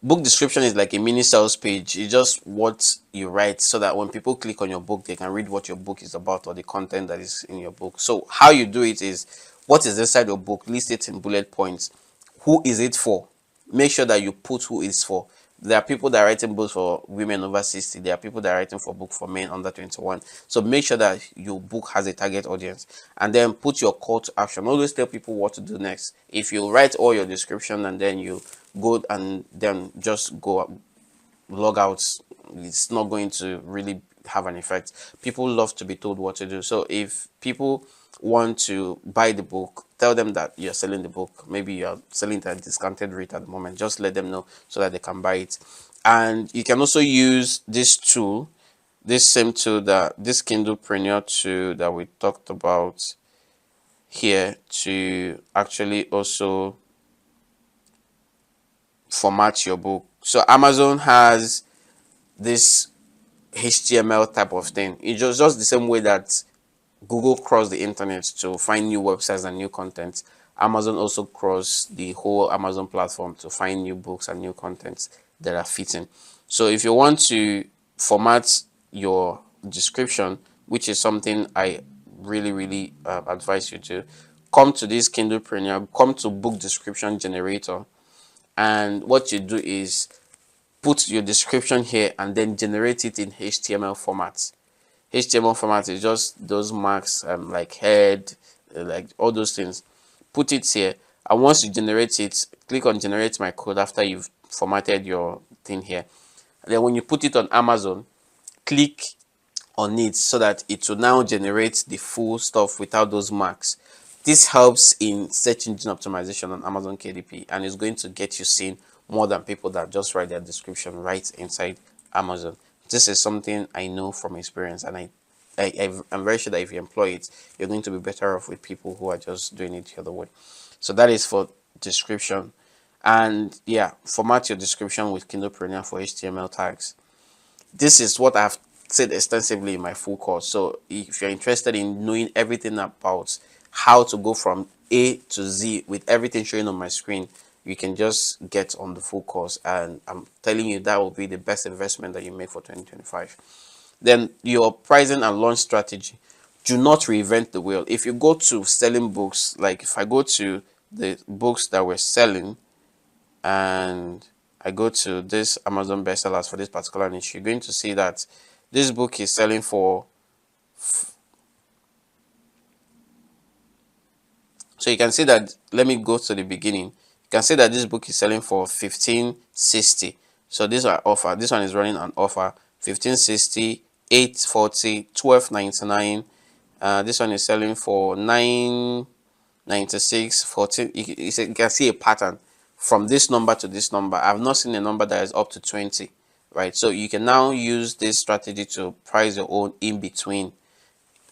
Book description is like a mini sales page. It's just what you write so that when people click on your book, they can read what your book is about or the content that is in your book. So how you do it is, what is inside your book, list it in bullet points. Who is it for? Make sure that you put who it's for. There are people that are writing books for women over 60. There are people that are writing for book for men under 21. So make sure that your book has a target audience, and then put your call to action. Always tell people what to do next. If you write all your description and then you go and then just go log out, it's not going to really have an effect. People love to be told what to do. So if people want to buy the book, tell them that you're selling the book. Maybe you're selling it at a discounted rate at the moment. Just let them know so that they can buy it. And you can also use this tool, this same tool, that this Kindle Premier tool that we talked about here, to actually also format your book. So Amazon has this HTML type of thing. It's just the same way that Google crawls the internet to find new websites and new content. Amazon also crawls the whole Amazon platform to find new books and new contents that are fitting. So if you want to format your description, which is something I really advise you to, come to this Kindle Premier, come to book description generator, and what you do is put your description here and then generate it in HTML format. HTML format is just those marks, like head, like all those things. Put it here, and once you generate it, click on generate my code after you've formatted your thing here. And then when you put it on Amazon, click on it so that it will now generate the full stuff without those marks. This helps in search engine optimization on Amazon KDP, and it's going to get you seen more than people that just write their description right inside Amazon. This is something I know from experience, and I'm very sure that if you employ it, you're going to be better off with people who are just doing it the other way. So that is for description. And yeah, format your description with Kindle Premier for HTML tags. This is what I've said extensively in my full course. So if you're interested in knowing everything about how to go from A to Z with everything showing on my screen, you can just get on the full course, and I'm telling you that will be the best investment that you make for 2025. Then your pricing and launch strategy. Do not reinvent the wheel. If you go to selling books, like if I go to the books that we're selling and I go to this Amazon bestsellers for this particular niche, you're going to see that this book is selling for, so you can see that, let me go to the beginning. You can see that this book is selling for 1560. So these are offer. This one is running an offer, 1560, 840, 1299. This one is selling for 996, 14. You can see a pattern from this number to this number. I've not seen a number that is up to 20, right? So you can now use this strategy to price your own in between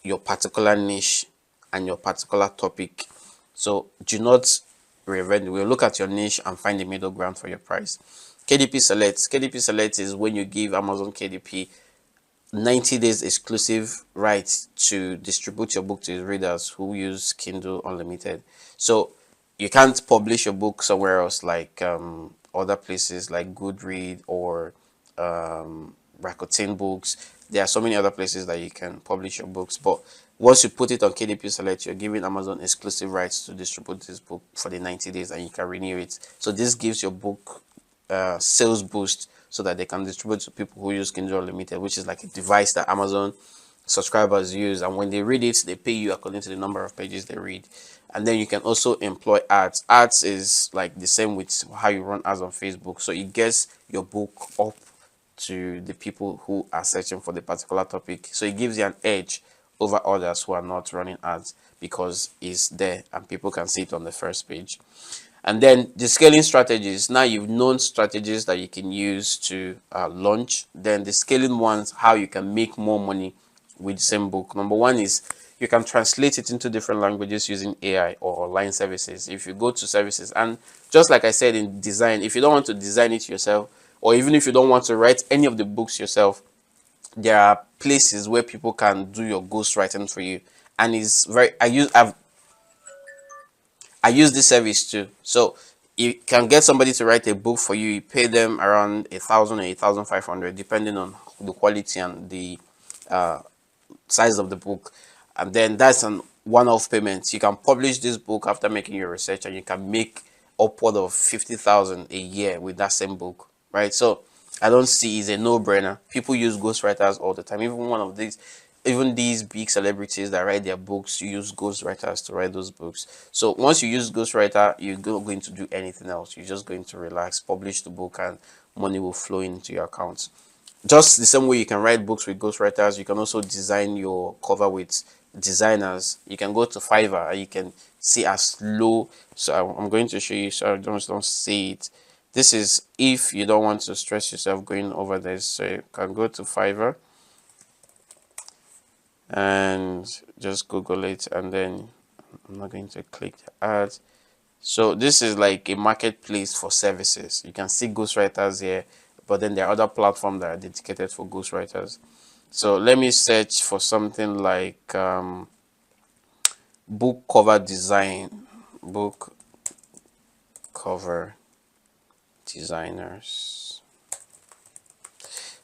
your particular niche and your particular topic. So do not reinvent the wheel. Look at your niche and find the middle ground for your price. KDP Select. KDP Select is when you give Amazon KDP 90 days exclusive rights to distribute your book to your readers who use Kindle Unlimited. So you can't publish your book somewhere else, like other places like Goodread or Rakuten Books. There are so many other places that you can publish your books, but once you put it on KDP Select, you're giving Amazon exclusive rights to distribute this book for the 90 days, and you can renew it. So this gives your book sales boost so that they can distribute to people who use Kindle Unlimited, which is like a device that Amazon subscribers use, and when they read it, they pay you according to the number of pages they read. And then you can also employ ads. Ads is like the same with how you run ads on Facebook, so it gets your book up to the people who are searching for the particular topic, so it gives you an edge over others who are not running ads because it's there and people can see it on the first page. And then the scaling strategies. Now you've known strategies that you can use to launch. Then the scaling ones, how you can make more money with the same book. Number one is you can translate it into different languages using AI or online services. If you go to services, and just like I said in design, if you don't want to design it yourself, or even if you don't want to write any of the books yourself, there are places where people can do your ghostwriting for you. And it's very, I use this service too. So you can get somebody to write a book for you. You pay them around 1,000 or 1,500, depending on the quality and the size of the book. And then that's an one-off payment. You can publish this book after making your research, and you can make upward of 50,000 a year with that same book, right? So I don't see it's a no-brainer. People use ghostwriters all the time. Even these big celebrities that write their books use ghostwriters to write those books. So once you use ghostwriter, you're not going to do anything else. You're just going to relax, publish the book, and money will flow into your account. Just the same way you can write books with ghostwriters, you can also design your cover with designers. You can go to Fiverr and you can see as low. So I'm going to show you so I don't see it. This is if you don't want to stress yourself going over this. So you can go to Fiverr and just Google it, and then I'm not going to click the ad. So this is like a marketplace for services. You can see ghostwriters here, but then there are other platforms that are dedicated for ghostwriters. So let me search for something like book cover design, book cover designers.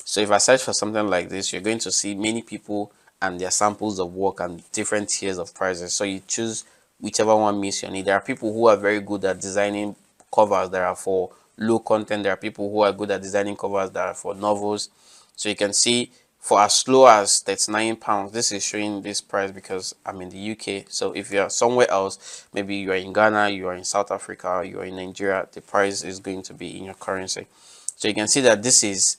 So if I search for something like this, you're going to see many people and their samples of work and different tiers of prices. So you choose whichever one meets your need. There are people who are very good at designing covers that are for low content. There are people who are good at designing covers that are for novels. So you can see for as low as £39, this is showing this price because I'm in the UK. So if you're somewhere else, maybe you are in Ghana, you are in South Africa, you are in Nigeria, the price is going to be in your currency. So you can see that this is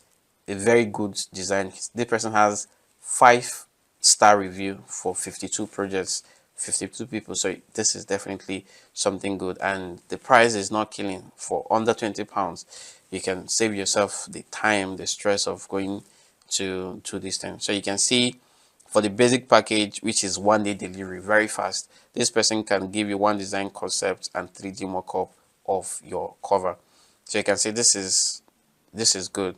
a very good design. This person has 5-star review for 52 projects, 52 people. So this is definitely something good, and the price is not killing. For under £20, you can save yourself the time, the stress of going to this thing. So you can see for the basic package, which is 1-day delivery, very fast, this person can give you one design concept and 3D mock-up of your cover. So you can see this is good,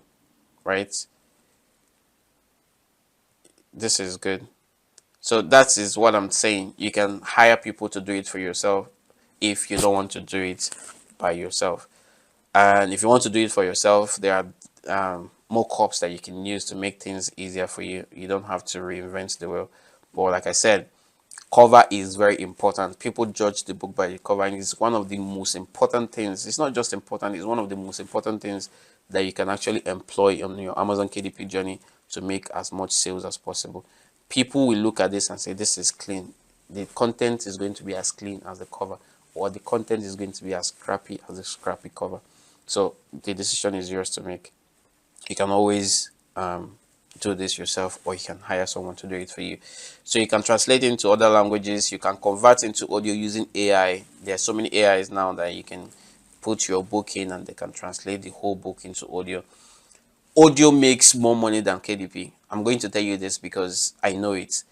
right? This is good. So that is what I'm saying. You can hire people to do it for yourself if you don't want to do it by yourself. And if you want to do it for yourself, there are mock-ups that you can use to make things easier for you. You don't have to reinvent the wheel. But like I said, cover is very important. People judge the book by the cover, and it's one of the most important things. It's not just important, it's one of the most important things that you can actually employ on your Amazon KDP journey to make as much sales as possible. People will look at this and say this is clean. The content is going to be as clean as the cover, or the content is going to be as scrappy as the scrappy cover. So the decision is yours to make. You can always do this yourself, or you can hire someone to do it for you. So you can translate into other languages. You can convert into audio using AI. There are so many AIs now that you can put your book in and they can translate the whole book into audio. Audio makes more money than KDP. I'm going to tell you this because I know it.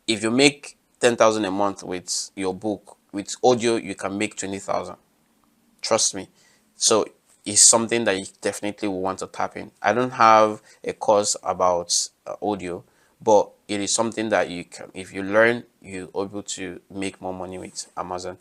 If you make 10,000 a month with your book, with audio you can make 20,000. Trust me. So it's something that you definitely will want to tap in. I don't have a course about audio, but it is something that you can, if you learn, you're able to make more money with Amazon.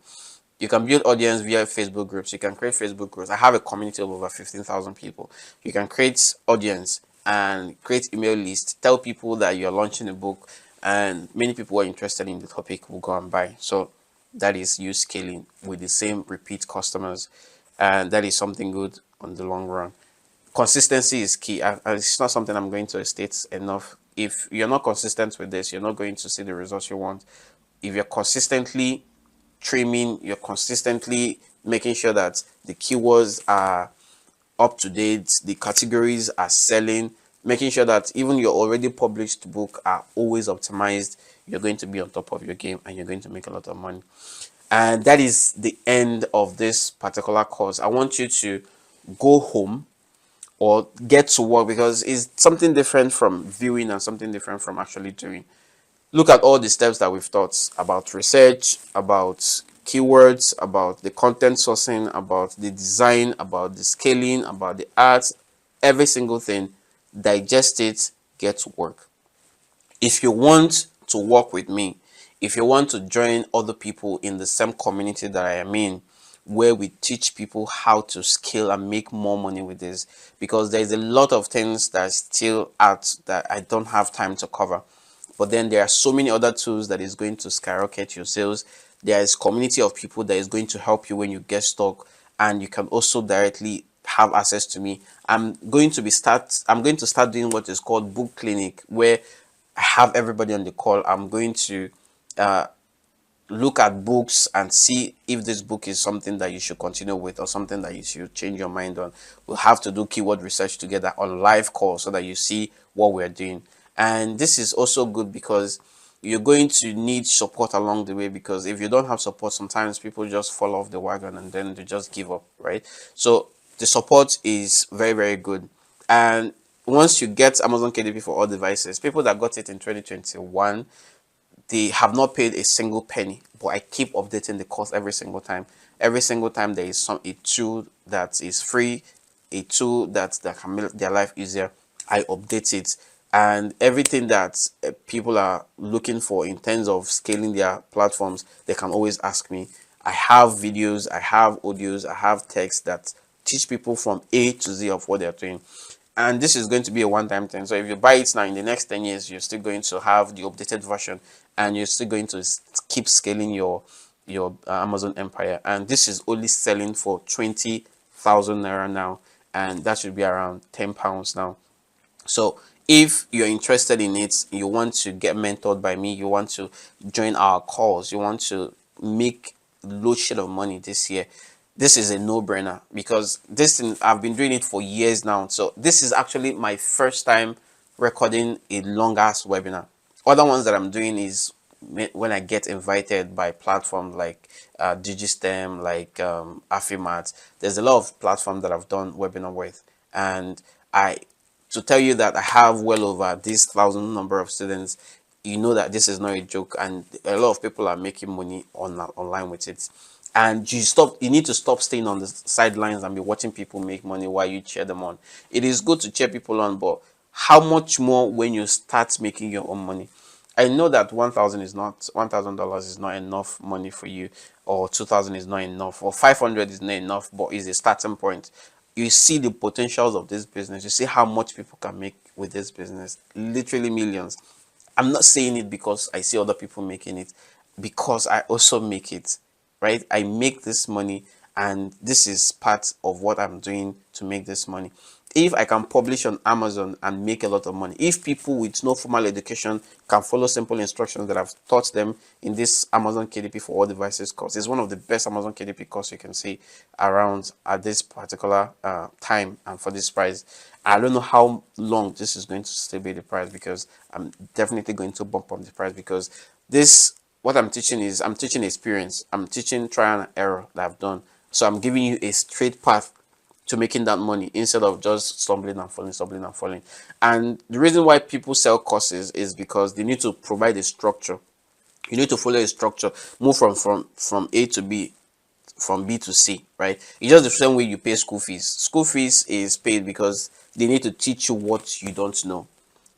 You can build audience via Facebook groups. You can create Facebook groups. I have a community of over 15,000 people. You can create audience and create email lists. Tell people that you're launching a book, and many people who are interested in the topic will go and buy. So that is you scaling with the same repeat customers, and that is something good on the long run. Consistency is key. It's not something I'm going to state enough. If you're not consistent with this, you're not going to see the results you want. If you're consistently trimming, you're consistently making sure that the keywords are up to date, the categories are selling, making sure that even your already published book are always optimized, you're going to be on top of your game and you're going to make a lot of money. And that is the end of this particular course. I want you to go home or get to work, because it's something different from viewing and something different from actually doing. Look at all the steps that we've taught about research, about keywords, about the content sourcing, about the design, about the scaling, about the ads, every single thing. Digest it, get to work. If you want to work with me, if you want to join other people in the same community that I am in, where we teach people how to scale and make more money with this, because there's a lot of things that are still out that I don't have time to cover. But then there are so many other tools that is going to skyrocket your sales. There is community of people that is going to help you when you get stuck, and you can also directly have access to me. I'm going to start doing what is called book clinic, where I have everybody on the call. I'm going to look at books and see if this book is something that you should continue with or something that you should change your mind on. We'll have to do keyword research together on live call so that you see what we're doing. And this is also good because you're going to need support along the way, because if you don't have support, sometimes people just fall off the wagon and then they just give up, right? So the support is very, very good. And once you get Amazon KDP for all devices, people that got it in 2021, they have not paid a single penny, but I keep updating the course every single time. Every single time there is a tool that is free, a tool that can make their life easier, I update it. And everything that people are looking for in terms of scaling their platforms, they can always ask me. I have videos, I have audios, I have text that teach people from A to Z of what they're doing. And this is going to be a one-time thing. So if you buy it now, in the next 10 years, you're still going to have the updated version, and you're still going to keep scaling your Amazon empire. And this is only selling for 20,000 naira now, and that should be around £10 now. So if you're interested in it, you want to get mentored by me, you want to join our calls, you want to make load share of money this year, this is a no-brainer, because this thing, I've been doing it for years now. So this is actually my first time recording a long ass webinar. Other ones that I'm doing is when I get invited by platforms like Digistem, like Affimat. There's a lot of platforms that I've done webinar with, and I to tell you that I have well over this thousand number of students, you know that this is not a joke, and a lot of people are making money online with it. And you need to stop staying on the sidelines and be watching people make money while you cheer them on. It is good to cheer people on, but how much more when you start making your own money? I know that $1,000 is not enough money for you, or 2,000 is not enough, or 500 is not enough, but it's a starting point. You see the potentials of this business. You see how much people can make with this business, literally millions. I'm not saying it because I see other people making it, because I also make it, right? I make this money, and this is part of what I'm doing to make this money. If I can publish on Amazon and make a lot of money, if people with no formal education can follow simple instructions that I've taught them in this Amazon KDP for all devices course, it's one of the best Amazon KDP course you can see around at this particular time and for this price. I don't know how long this is going to still be the price, because I'm definitely going to bump up the price, because this, what I'm teaching is, I'm teaching experience, I'm teaching trial and error that I've done. So I'm giving you a straight path to making that money, instead of just stumbling and falling, stumbling and falling. And the reason why people sell courses is because they need to provide a structure. You need to follow a structure, move from A to B, from B to C, right? It's just the same way you pay school fees. School fees is paid because they need to teach you what you don't know.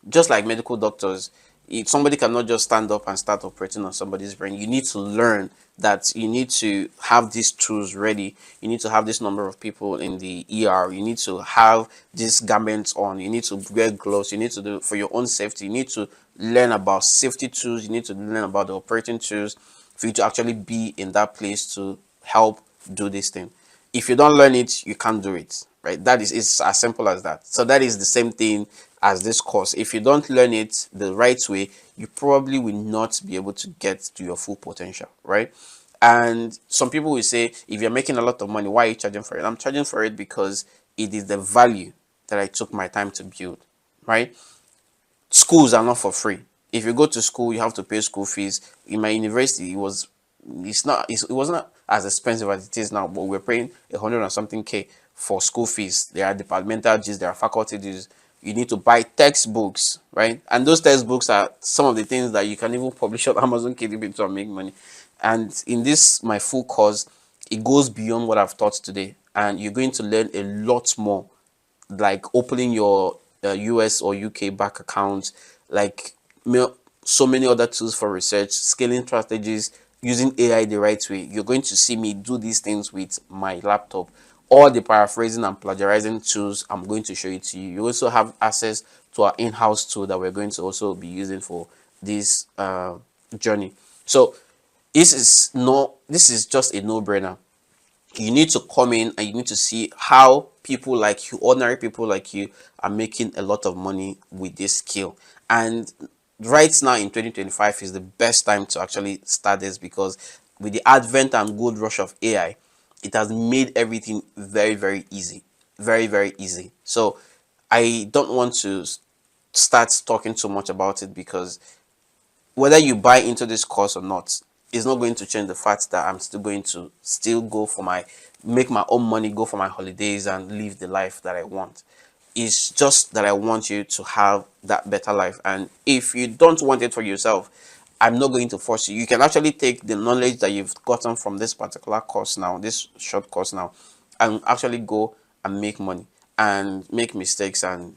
Just like medical doctors, if somebody cannot just stand up and start operating on somebody's brain, you need to learn that you need to have these tools ready. You need to have this number of people in the ER. You need to have these garments on. You need to wear gloves. You need to do for your own safety. You need to learn about safety tools. You need to learn about the operating tools for you to actually be in that place to help do this thing. If you don't learn it, you can't do it, right? That is, it's as simple as that. So that is the same thing as this course. If you don't learn it the right way, you probably will not be able to get to your full potential, right? And some people will say, if you're making a lot of money, why are you charging for it? I'm charging for it because it is the value that I took my time to build, right? Schools are not for free. If you go to school, you have to pay school fees. In my university, it wasn't as expensive as it is now, but we're paying 100 and something K for school fees. There are departmental dues, there are faculty dues. You need to buy textbooks, right? And those textbooks are some of the things that you can even publish on Amazon KDP to make money. And in this my full course, it goes beyond what I've taught today, and you're going to learn a lot more, like opening your US or UK bank account, like so many other tools for research, scaling strategies, using AI the right way. You're going to see me do these things with my laptop. All the paraphrasing and plagiarizing tools, I'm going to show it to you. You also have access to our in-house tool that we're going to also be using for this journey. So this is just a no-brainer. You need to come in and you need to see how people like you, ordinary people like you, are making a lot of money with this skill. And right now in 2025 is the best time to actually start this, because with the advent and gold rush of AI, it has made everything very, very easy. Very, very easy. So I don't want to start talking too much about it, because whether you buy into this course or not is not going to change the fact that I'm still going to go for my make my own money, go for my holidays, and live the life that I want. It's just that I want you to have that better life. And if you don't want it for yourself, I'm not going to force you. You can actually take the knowledge that you've gotten from this particular course now, this short course now, and actually go and make money and make mistakes and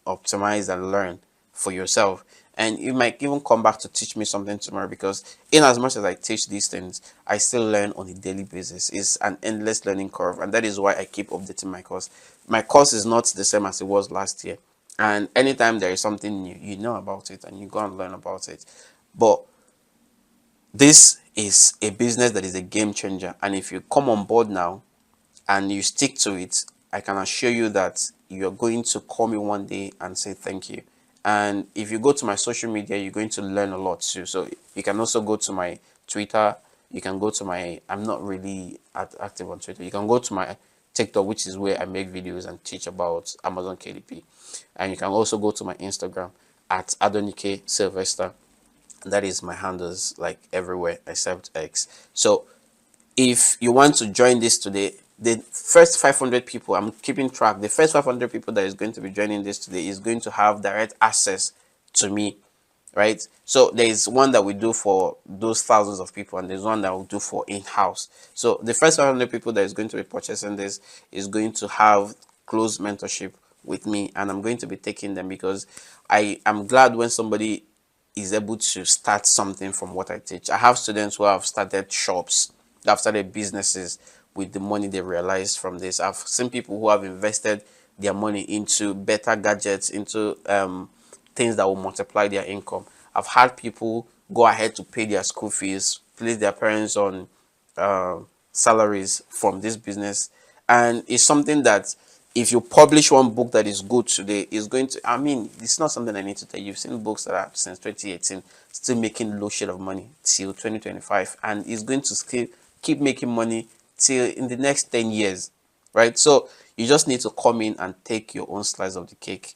optimize and learn for yourself. And you might even come back to teach me something tomorrow, because in as much as I teach these things, I still learn on a daily basis. It's an endless learning curve, and that is why I keep updating my course. My course is not the same as it was last year, and anytime there is something new, you know about it and you go and learn about it. But this is a business that is a game changer, and if you come on board now and you stick to it, I can assure you that you're going to call me one day and say thank you. And if you go to my social media, you're going to learn a lot too. So you can also go to my Twitter. You can go to my, I'm not really active on Twitter. You can go to my TikTok, which is where I make videos and teach about Amazon KDP. And you can also go to my Instagram at Adonike Sylvester. That is my handles, like everywhere except X. So if you want to join this today, the first 500 people, I'm keeping track, the first 500 people that is going to be joining this today is going to have direct access to me, right? So there is one that we do for those thousands of people, and there's one that we'll do for in-house. So the first 500 people that is going to be purchasing this is going to have close mentorship with me, and I'm going to be taking them, because I am glad when somebody is able to start something from what I teach. I have students who have started shops, that have started businesses with the money they realized from this. I've seen people who have invested their money into better gadgets, into things that will multiply their income. I've had people go ahead to pay their school fees, place their parents on salaries from this business. And it's something that if you publish one book that is good today, is going to, I mean, it's not something I need to tell you. You've seen books that are since 2018 still making low shade of money till 2025, and it's going to still keep making money till in the next 10 years, right? So you just need to come in and take your own slice of the cake.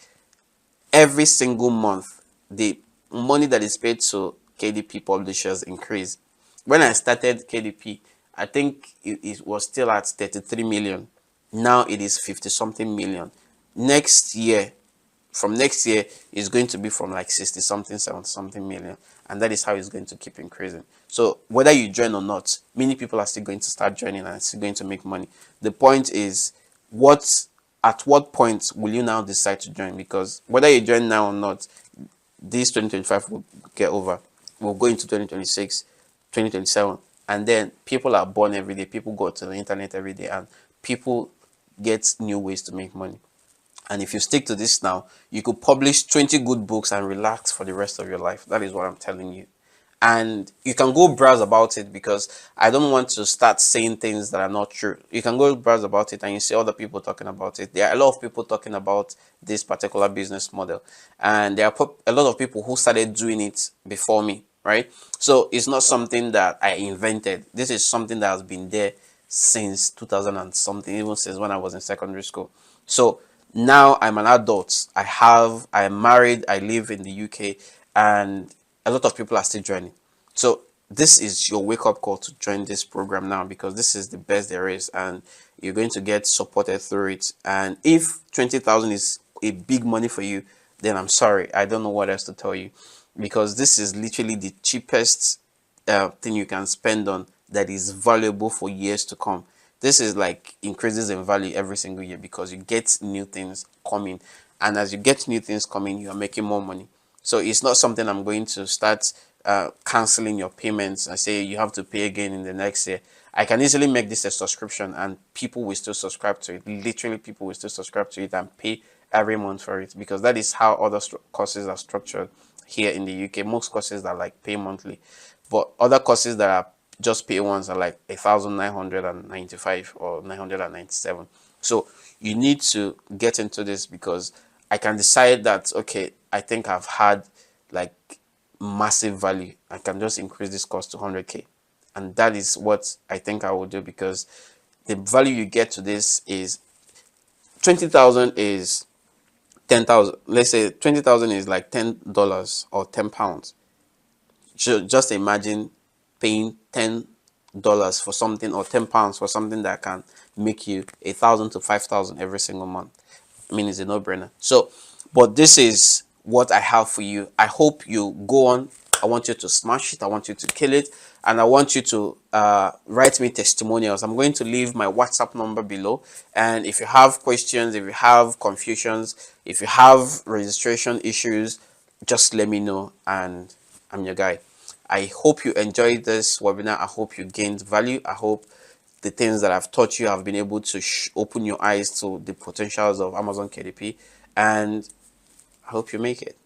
Every single month, the money that is paid to KDP publishers increase. When I started KDP, I think it was still at 33 million. Now it is 50 something million. Next year, from next year it's going to be from like 60 something, 70 something million, and that is how it's going to keep increasing. So whether you join or not, many people are still going to start joining and still going to make money. The point is, at what point will you now decide to join? Because whether you join now or not, this 2025 will get over. We'll go into 2026, 2027, and then people are born every day. People go to the internet every day, and people get new ways to make money. And if you stick to this now, you could publish 20 good books and relax for the rest of your life. That is what I'm telling you. And you can go browse about it, because I don't want to start saying things that are not true. You can go browse about it and you see other people talking about it. There are a lot of people talking about this particular business model, and there are a lot of people who started doing it before me, right? So it's not something that I invented. This is something that has been there since 2000 and something, even since when I was in secondary school. So now I'm an adult. I am married. I live in the UK, and a lot of people are still joining. So this is your wake-up call to join this program now, because this is the best there is, and you're going to get supported through it. And if 20,000 is a big money for you, then I'm sorry, I don't know what else to tell you, because this is literally the cheapest thing you can spend on that is valuable for years to come. This is like increases in value every single year, because you get new things coming, and as you get new things coming, you are making more money. So it's not something I'm going to start canceling your payments and say you have to pay again in the next year. I can easily make this a subscription, and people will still subscribe to it. Literally, people will still subscribe to it and pay every month for it, because that is how other courses are structured here in the UK. Most courses are like pay monthly, but other courses that are just pay ones are like 1,995 or 997. So you need to get into this, because I can decide that, okay, I think I've had like massive value. I can just increase this cost to 100k, and that is what I think I will do, because the value you get to this is 20,000 is 10,000. Let's say 20,000 is like $10 or £10. Just imagine paying $10 for something, or £10 for something that can make you 1,000 to 5,000 every single month. I mean, it's a no-brainer. So, but this is what I have for you. I hope you go on. I want you to smash it. I want you to kill it, and I want you to write me testimonials. I'm going to leave my WhatsApp number below, and if you have questions, if you have confusions, if you have registration issues, just let me know, and I'm your guy. I hope you enjoyed this webinar. I hope you gained value. I hope the things that I've taught you have been able to open your eyes to the potentials of Amazon KDP, and I hope you make it.